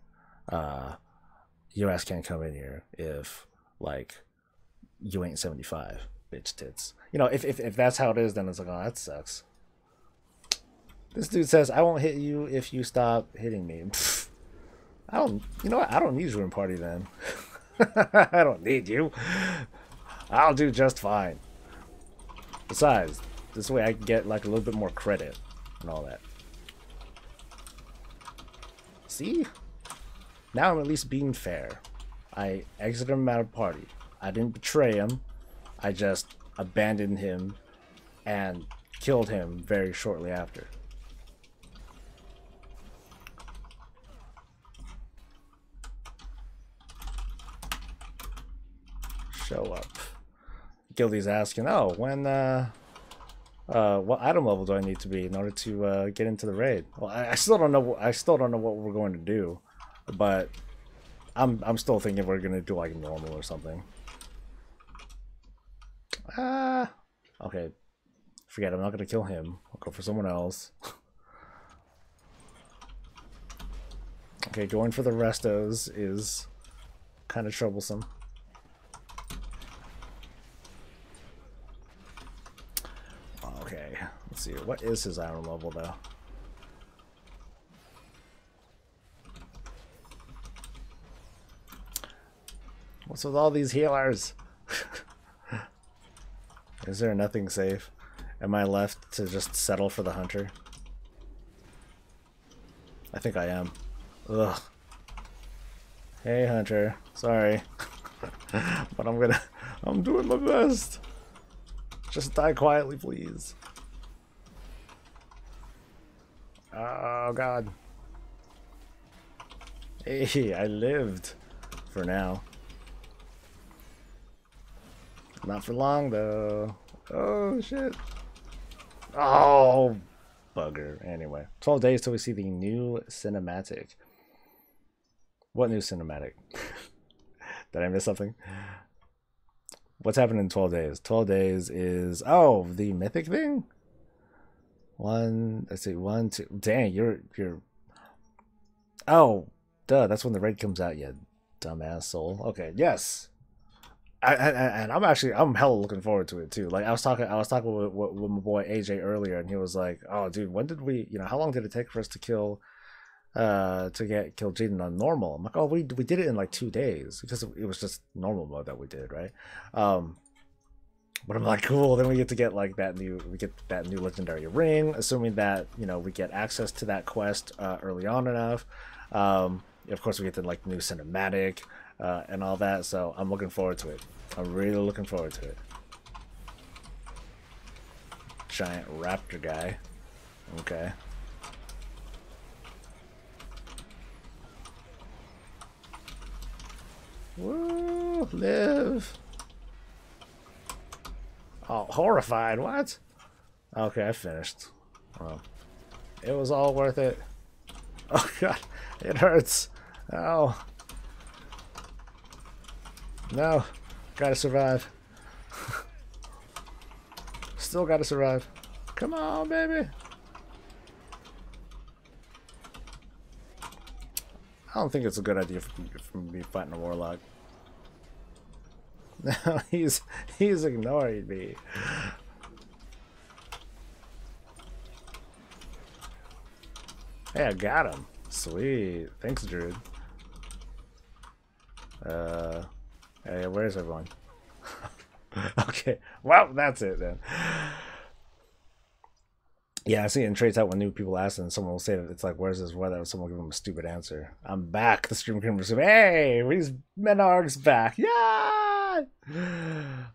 [SPEAKER 1] your ass can't come in here if like you ain't 75, bitch tits. If that's how it is, then it's like, oh, that sucks. This dude says, I won't hit you if you stop hitting me. Pfft. You know what? I don't need you in party then. I don't need you. I'll do just fine. Besides, this way I can get like a little bit more credit and all that. See? Now I'm at least being fair. I exited him out of party. I didn't betray him. I just abandoned him and killed him very shortly after. Show up. Gildy's asking, oh, when what item level do I need to be in order to get into the raid? Well, I still don't know. I still don't know what we're going to do, but I'm still thinking we're gonna do like normal or something. Okay. Forget it, I'm not gonna kill him. I'll go for someone else. Okay, going for the restos is kind of troublesome. Okay, let's see. What is his iron level though? What's with all these healers? Is there nothing safe? Am I left to just settle for the hunter? I think I am. Ugh. Hey hunter, sorry. But I'm doing my best. Just die quietly, please. Oh god. Hey, I lived. For now. Not for long though. Oh shit. Oh bugger. Anyway, 12 days till we see the new cinematic. What new cinematic? Did I miss something? What's happening in 12 days? 12 days is, oh, the mythic thing? One, let's see, one, two. Dang, you're. Oh, duh. That's when the raid comes out. You dumbass soul. Okay, yes. And I'm hella looking forward to it too. Like I was talking with my boy AJ earlier, and he was like, "Oh, dude, when did we? How long did it take for us to kill kill Jaden on normal?" I'm like, "Oh, we did it in like 2 days because it was just normal mode that we did, right?" But I'm like, cool. Then we get to get like that new legendary ring, assuming that we get access to that quest early on enough. Of course, we get the like new cinematic and all that. So I'm looking forward to it. I'm really looking forward to it. Giant raptor guy. Okay. Woo! Live. Oh, horrified. What? Okay, I finished. Well, it was all worth it. Oh god, it hurts. Oh. No. Gotta survive. Still gotta survive. Come on, baby. I don't think it's a good idea for me fighting a warlock. No, he's ignoring me. Hey, I got him. Sweet. Thanks, Druid. Hey, where's everyone? Okay. Well, that's it then. Yeah, I see it in trades out when new people ask and someone will say that it's like, where's this weather? Someone will give them a stupid answer. I'm back. The stream can resume. Hey, these Menarg's back. Yeah!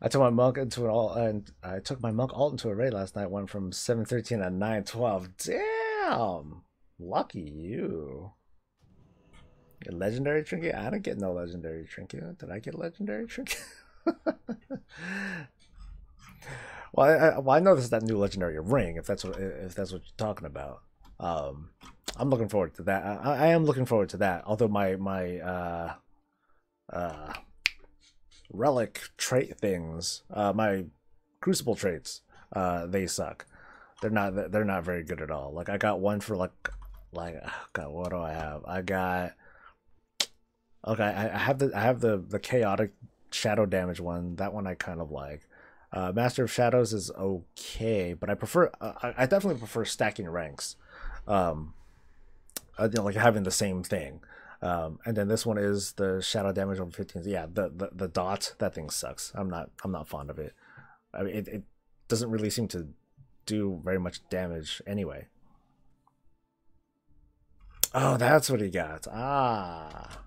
[SPEAKER 1] I took my monk into an alt, and I took my monk alt into a raid last night. Went from 713 to 912. Damn! Lucky you. A legendary trinket? I didn't get no legendary trinket. Did I get a legendary trinket? Well, I know this is that new legendary ring. If that's what you're talking about, I'm looking forward to that. I am looking forward to that. Although my relic trait things, my crucible traits, they suck. They're not very good at all. Like I got one for like oh god, what do I have? I got I have the chaotic shadow damage one. That one I kind of like. Master of Shadows is okay, but I prefer I definitely prefer stacking ranks. Like having the same thing. And then this one is the shadow damage over 15. Yeah, the dot, that thing sucks. I'm not fond of it. I mean, it doesn't really seem to do very much damage anyway. Oh, that's what he got. Ah.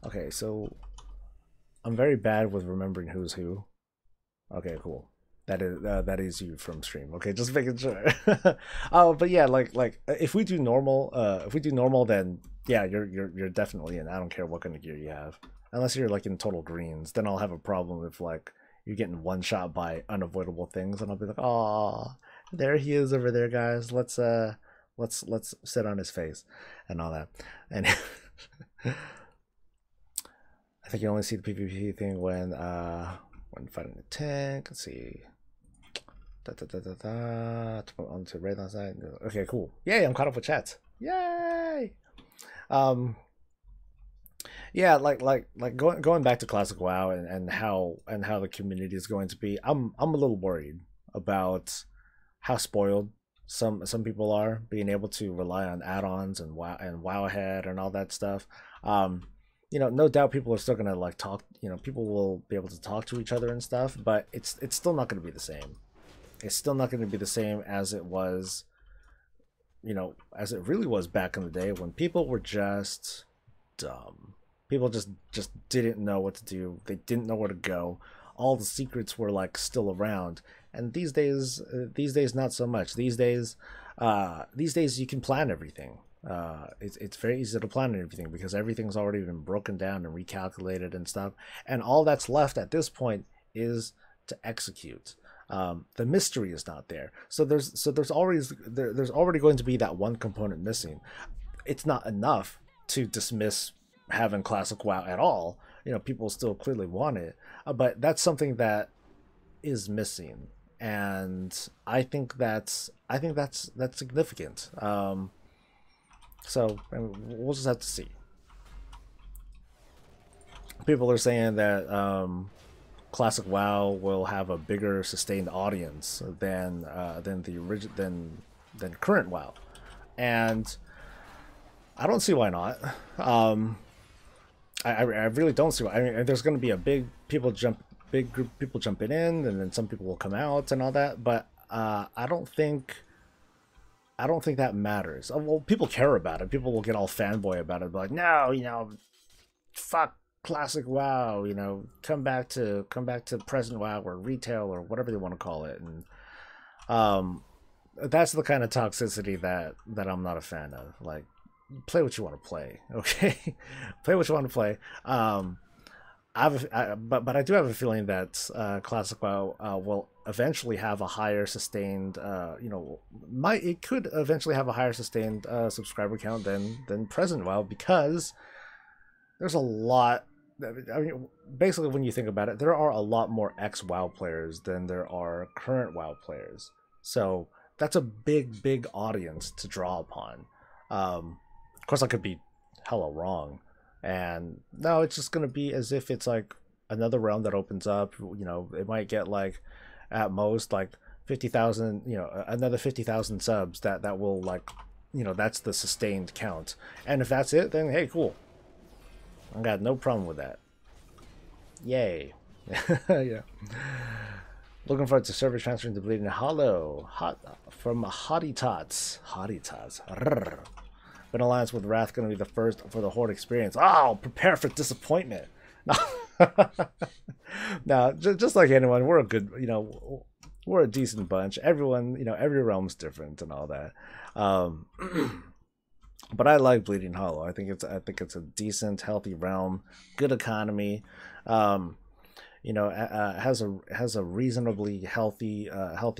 [SPEAKER 1] Okay, so I'm very bad with remembering who's who. Okay, cool. That is you from stream. Okay, just making sure. Oh, but yeah, like if we do normal, then yeah, you're definitely in. I don't care what kind of gear you have, unless you're like in total greens. Then I'll have a problem if like you're getting one shot by unavoidable things, and I'll be like, oh, there he is over there, guys. Let's sit on his face and all that. And I think you only see the PvP thing when fighting a tank. Let's see. Onto raid last night. Okay, cool. Yay, I'm caught up with chat. Yay. Yeah, like going back to classic WoW and how the community is going to be. I'm a little worried about how spoiled some people are, being able to rely on add-ons and WoW ahead and all that stuff. No doubt people are still gonna like talk. People will be able to talk to each other and stuff, but it's still not gonna be the same. It's still not gonna be the same as it was, as it really was back in the day when people were just dumb. People just didn't know what to do. They didn't know where to go. All the secrets were like still around. And these days not so much. These days you can plan everything. It's very easy to plan everything because everything's already been broken down and recalculated and stuff. And all that's left at this point is to execute. The mystery is not there. So there's already going to be that one component missing. It's not enough to dismiss having classic WoW at all. People still clearly want it, but that's something that is missing. and I think that's significant. So I mean, we'll just have to see. People are saying that classic WoW will have a bigger sustained audience than the origin than current WoW, and I don't see why not. I really don't see why. I mean, there's going to be a big group of people jumping in, and then some people will come out and all that. But I don't think that matters. Well, people care about it. People will get all fanboy about it, like, no, fuck classic WoW. Come back to present WoW or retail or whatever they want to call it, and that's the kind of toxicity that I'm not a fan of. Like, play what you want to play, okay? Play what you want to play. But I do have a feeling that classic WoW will eventually have a higher sustained, it could eventually have a higher sustained subscriber count than present WoW, because there's a lot. I mean, basically, when you think about it, there are a lot more ex-WoW players than there are current WoW players. So that's a big audience to draw upon. Of course, I could be hella wrong, and no, it's just gonna be as if it's like another realm that opens up. It might get like at most like 50,000. Another 50,000 subs. That will like, that's the sustained count. And if that's it, then hey, cool. I got no problem with that. Yay. Yeah. Looking forward to server transferring to Bleeding Hollow. From Hottie Tots. Hottie Tots. Been alliance with Wrath going to be the first for the Horde experience. Oh, prepare for disappointment. No, just like anyone, we're a good, we're a decent bunch. Everyone, every realm's different and all that. But I like Bleeding Hollow. I think it's a decent, healthy realm, good economy. Has a reasonably healthy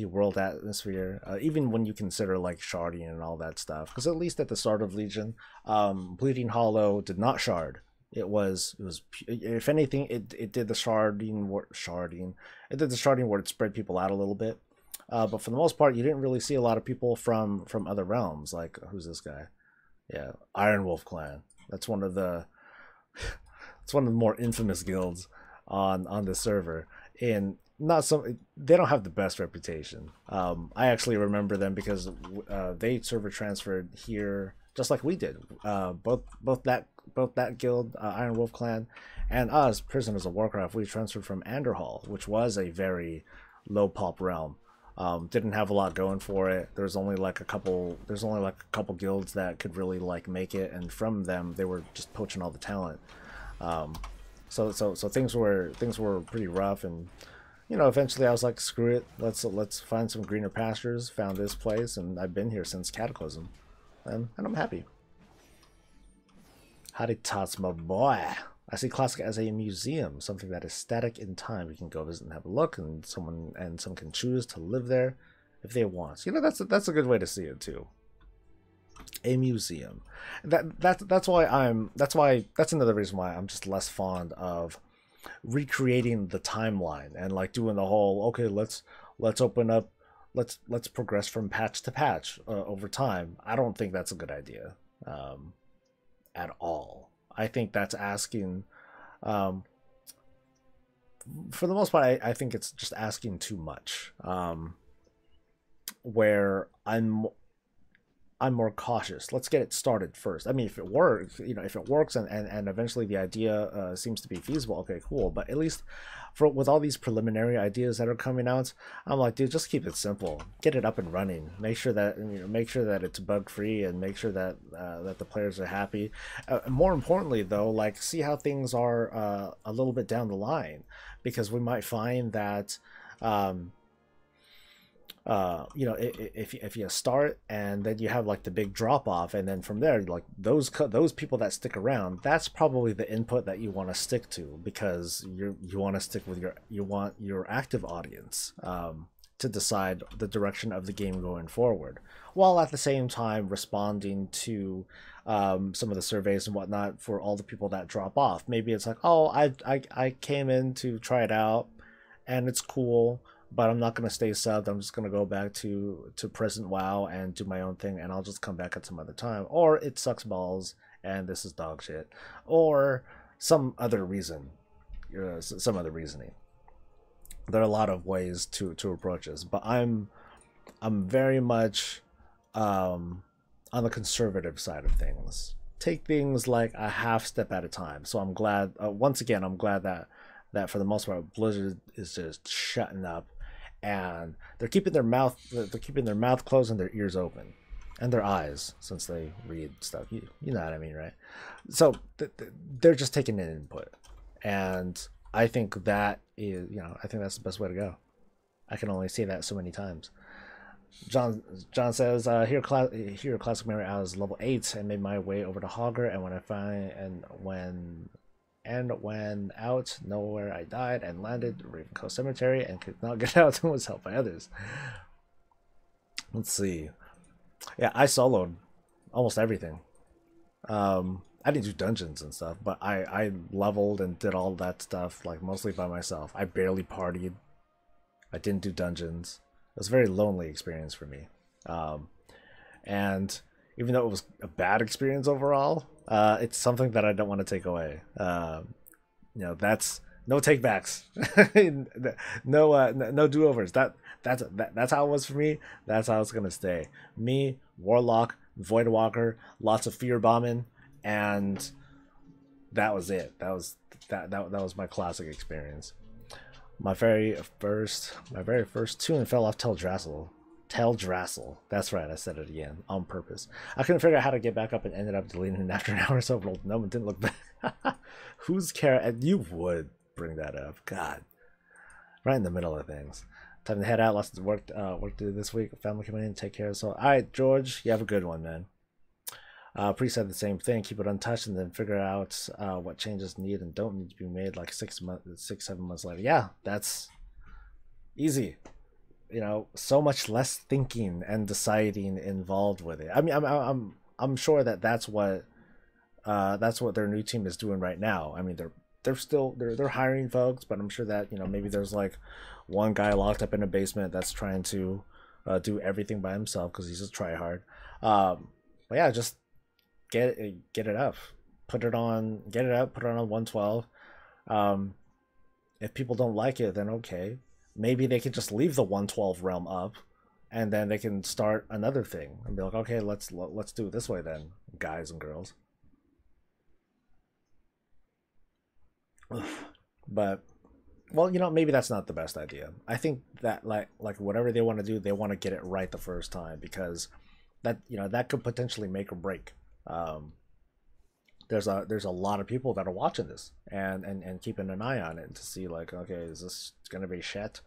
[SPEAKER 1] world atmosphere, even when you consider like sharding and all that stuff. Because at least at the start of Legion, Bleeding Hollow did not shard. It was if anything, it did the sharding. It did the sharding where it spread people out a little bit. But for the most part, you didn't really see a lot of people from other realms. Like, who's this guy? Yeah, Iron Wolf Clan. That's one of the more infamous guilds on the server, and they don't have the best reputation. I actually remember them because they server transferred here just like we did. Both that guild, Iron Wolf Clan, and us, Prisoners of Warcraft, we transferred from Anderhall, which was a very low pop realm. Didn't have a lot going for it. There's only like a couple guilds that could really like make it, and from them they were just poaching all the talent. So things were pretty rough, and eventually I was like, screw it, let's find some greener pastures. Found this place, and I've been here since Cataclysm, and I'm happy. Howdy tots, my boy. I see Classic as a museum, something that is static in time. You can go visit and have a look, and some can choose to live there if they want. That's a good way to see it too. A museum. That's another reason why I'm just less fond of recreating the timeline and like doing the whole, okay, let's open up, let's progress from patch to patch over time. I don't think that's a good idea at all. I think that's asking, for the most part, I think it's just asking too much. Where I'm more cautious. Let's get it started first. I mean, if it works, and eventually the idea seems to be feasible, okay, cool. But at least with all these preliminary ideas that are coming out, I'm like, dude, just keep it simple. Get it up and running. Make sure that it's bug free, and make sure that that the players are happy. More importantly, though, like, see how things are a little bit down the line, because we might find that. If you start and then you have like the big drop off, and then from there, like those people that stick around, that's probably the input that you want to stick to, because you want to stick with your active audience to decide the direction of the game going forward, while at the same time responding to some of the surveys and whatnot for all the people that drop off. Maybe it's like, oh, I came in to try it out and it's cool, but I'm not gonna stay subbed. I'm just gonna go back to present WoW and do my own thing, and I'll just come back at some other time. Or it sucks balls and this is dog shit, or some other reason, some other reasoning. There are a lot of ways to approach this, but I'm very much on the conservative side of things. Take things like a half step at a time. So I'm glad, once again, I'm glad that for the most part Blizzard is just shutting up, and they're keeping their mouth closed and their ears open, and their eyes, since they read stuff. You know what I mean, right? So they're just taking in input, and I think that is, I think that's the best way to go. I can only say that so many times. John says, here classic memory, I was level 8 and made my way over to Hogger, and when out nowhere I died and landed Raven Coast Cemetery and could not get out and was helped by others. Let's see. Yeah, I soloed almost everything. I didn't do dungeons and stuff, but I leveled and did all that stuff like mostly by myself. I barely partied. I didn't do dungeons. It was a very lonely experience for me. And even though it was a bad experience overall, it's something that I don't want to take away. That's no takebacks, no do-overs. That's how it was for me. That's how it's gonna stay. Me, Warlock, Voidwalker, lots of fear bombing, and that was it. That was my classic experience. My very first tune fell off Teldrassil. That's right, I said it again on purpose. I couldn't figure out how to get back up and ended up deleting it after an hour or so. But no one didn't look back. Who's care? You would bring that up. God, right in the middle of things. Time to head out. Lots of work to do this week. Family coming in. Take care. So, all right, George, you have a good one, man. Pre said the same thing. Keep it untouched, and then figure out what changes need and don't need to be made. Like 7 months later. Yeah, that's easy. So much less thinking and deciding involved with it. I mean, I'm sure that's what their new team is doing right now. I mean, they're hiring folks, but I'm sure that maybe there's like one guy locked up in a basement that's trying to do everything by himself because he's just try hard. But yeah, just get it up, put it on 112. If people don't like it, then okay, maybe they could just leave the 112 realm up, and then they can start another thing and be like, okay, let's do it this way then, guys and girls. But well, maybe that's not the best idea. I think that like whatever they want to do, they want to get it right the first time, because that that could potentially make or break. There's a lot of people that are watching this and keeping an eye on it to see like, okay, is this gonna be shit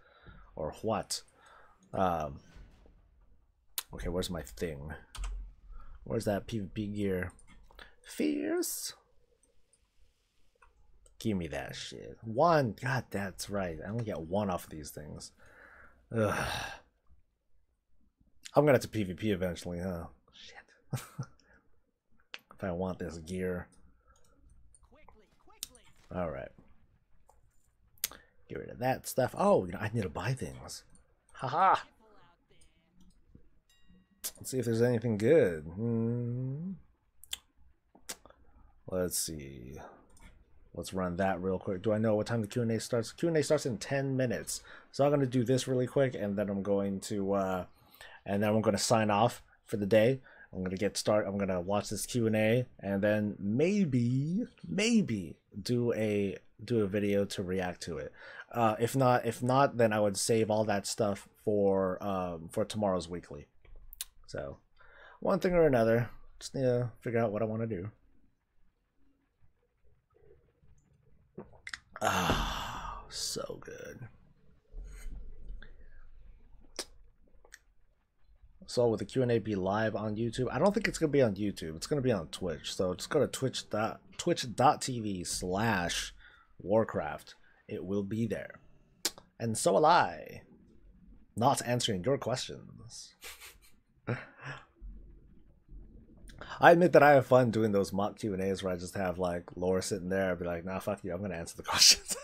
[SPEAKER 1] or what? Okay, where's my thing? Where's that PvP gear? Fierce. Give me that shit. One. God, that's right. I only get one off of these things. Ugh. I'm gonna have to PvP eventually, huh? Shit. If I want this gear. Alright. Get rid of that stuff. Oh, I need to buy things. Haha. Let's see if there's anything good. Let's see. Let's run that real quick. Do I know what time the Q&A starts? Q&A starts in 10 minutes. So I'm going to do this really quick, and then I'm going to sign off for the day. I'm going to get started. I'm going to watch this Q&A, and then maybe do a video to react to it. If not, then I would save all that stuff for tomorrow's weekly. So one thing or another, just need to figure out what I want to do. Ah, so good. So will the Q&A be live on YouTube? I don't think it's going to be on YouTube. It's going to be on Twitch. So just go to twitch.tv/Warcraft. It will be there. And so will I. Not answering your questions. I admit that I have fun doing those mock Q&As where I just have like Laura sitting there. I'd be like, nah, fuck you. I'm going to answer the questions.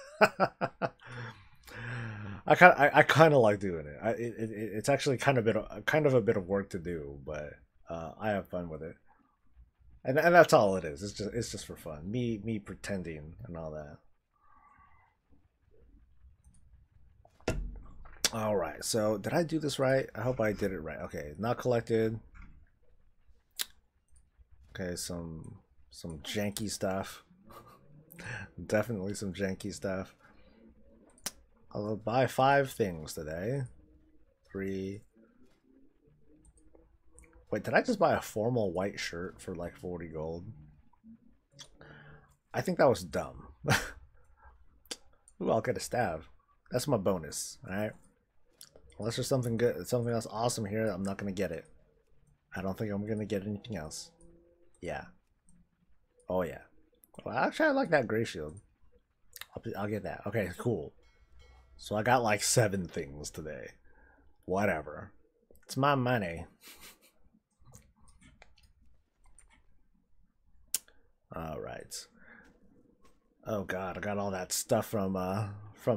[SPEAKER 1] I kind of like doing it. It's actually kind of a bit of work to do, but I have fun with it, and that's all it is. It's just for fun. Me pretending and all that. All right. So did I do this right? I hope I did it right. Okay, not collected. Okay, some janky stuff. Definitely some janky stuff. I'll buy 5 things today. 3. Wait, did I just buy a formal white shirt for like 40 gold? I think that was dumb. Ooh, I'll get a stab. That's my bonus, alright? Unless there's something good, something else awesome here, I'm not gonna get it. I don't think I'm gonna get anything else. Yeah. Oh yeah. Well, actually, I like that gray shield. I'll get that. Okay, cool. So I got like 7 things today. Whatever. It's my money. All right. Oh god, I got all that stuff from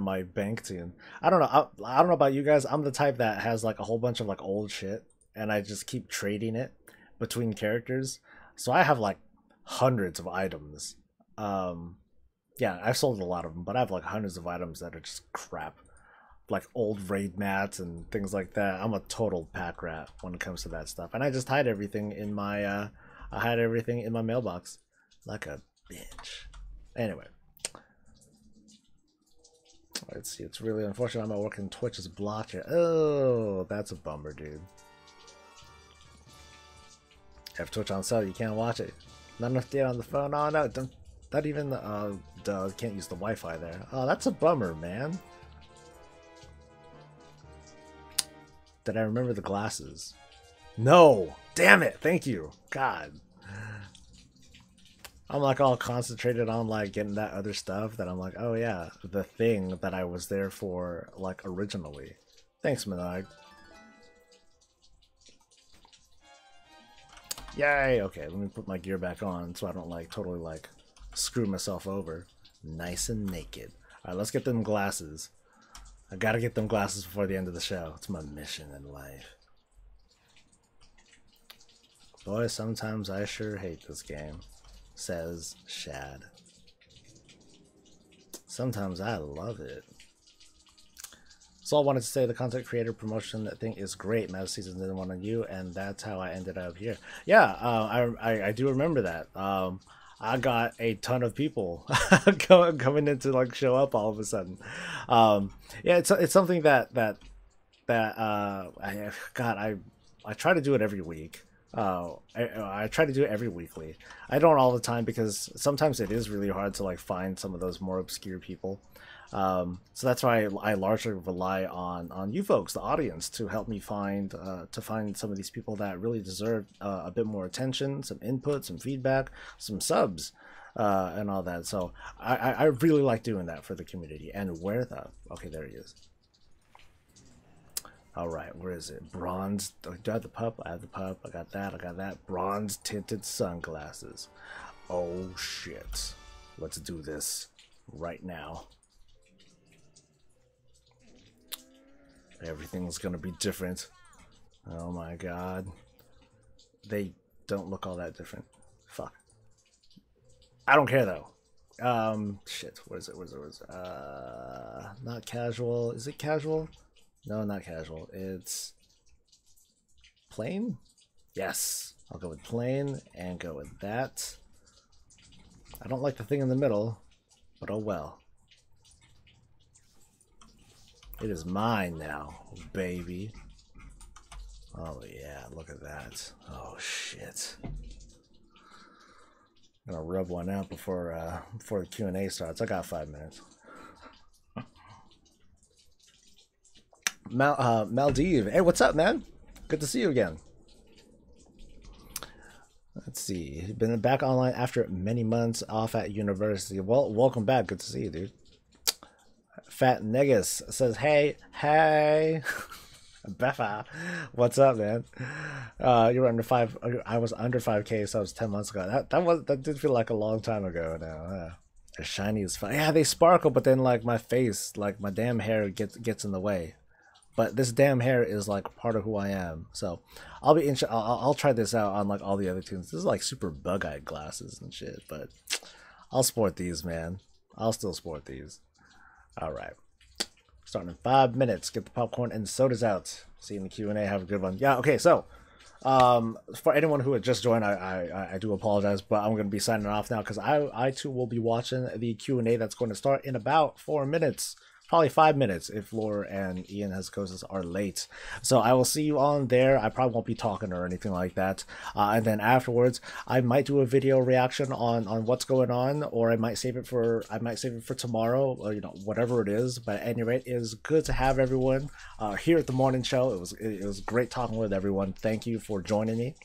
[SPEAKER 1] my bank team. I don't know. I don't know about you guys. I'm the type that has like a whole bunch of like old shit, and I just keep trading it between characters. So I have like hundreds of items. Yeah, I've sold a lot of them, but I have like hundreds of items that are just crap, like old raid mats and things like that. I'm a total pack rat when it comes to that stuff, and I just hide everything in my I hide everything in my mailbox like a bitch. Anyway, let's see. It's really unfortunate I'm not working. Twitch is blocked here. Oh, that's a bummer, dude. Have Twitch on sale, you can't watch it. Not enough data on the phone. Oh no, don't. Not even the can't use the Wi-Fi there. Oh, that's a bummer, man. Did I remember the glasses? No! Damn it! Thank you! God. I'm like all concentrated on like getting that other stuff that I'm like, oh yeah, the thing that I was there for like originally. Thanks, Minag. Yay! Okay, let me put my gear back on so I don't like totally like screw myself over. Nice and naked. Alright, let's get them glasses. I gotta get them glasses before the end of the show. It's my mission in life. Boy, sometimes I sure hate this game, says Shad. Sometimes I love it. So I wanted to say the content creator promotion thing is great. Meta Season didn't want on you, and that's how I ended up here. Yeah, I do remember that. I got a ton of people coming in to like show up all of a sudden. Yeah, it's something that I try to do it every week. I try to do it every weekly. I don't all the time because sometimes it is really hard to like find some of those more obscure people. So that's why I largely rely on you folks, the audience, to help me find some of these people that really deserve a bit more attention, some input, some feedback, some subs, and all that. So I really like doing that for the community. And where the okay, there he is. All right, where is it? Bronze. Do I have the pup? I have the pup. I got that. I got that. Bronze tinted sunglasses. Oh shit! Let's do this right now. Everything's gonna be different. Oh my god. They don't look all that different. Fuck. I don't care though. Shit. What is it? What is it? What is it? Not casual. Is it casual? No, not casual. It's plain? Yes. I'll go with plain and go with that. I don't like the thing in the middle, but oh well. It is mine now, baby. Oh yeah, look at that. Oh shit. I'm gonna rub one out before the Q&A starts. I got 5 minutes. Maldive. Hey, what's up, man? Good to see you again. Let's see. Been back online after many months off at university. Well, welcome back. Good to see you, dude. Fat Negus says, hey. Beffa, what's up, man? You were under 5. I was under 5K, so it was 10 months ago. That did feel like a long time ago now. They're shiny as fuck. Yeah, they sparkle, but then like my face, like my damn hair gets in the way. But this damn hair is like part of who I am. So I'll try this out on like all the other tunes. This is like super bug-eyed glasses and shit, but I'll sport these, man. I'll still sport these. All right. Starting in 5 minutes. Get the popcorn and sodas out. See you in the Q&A. Have a good one. Yeah, okay, so for anyone who had just joined, I do apologize, but I'm going to be signing off now because I too will be watching the Q&A that's going to start in about 4 minutes. Probably 5 minutes if Laura and Ian Haskosis are late. So I will see you on there. I probably won't be talking or anything like that. And then afterwards, I might do a video reaction on what's going on, or I might save it for tomorrow, or you know, whatever it is. But at any rate, it is good to have everyone here at the morning show. It was great talking with everyone. Thank you for joining me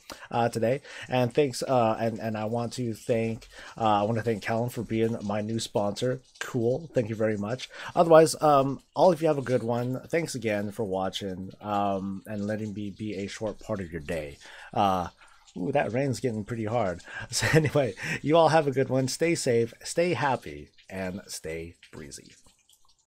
[SPEAKER 1] today, and thanks. And I want to thank Callum for being my new sponsor. Cool. Thank you very much. Otherwise, all of you have a good one. Thanks again for watching and letting me be a short part of your day. Ooh, that rain's getting pretty hard. So anyway, you all have a good one. Stay safe, stay happy, and stay breezy.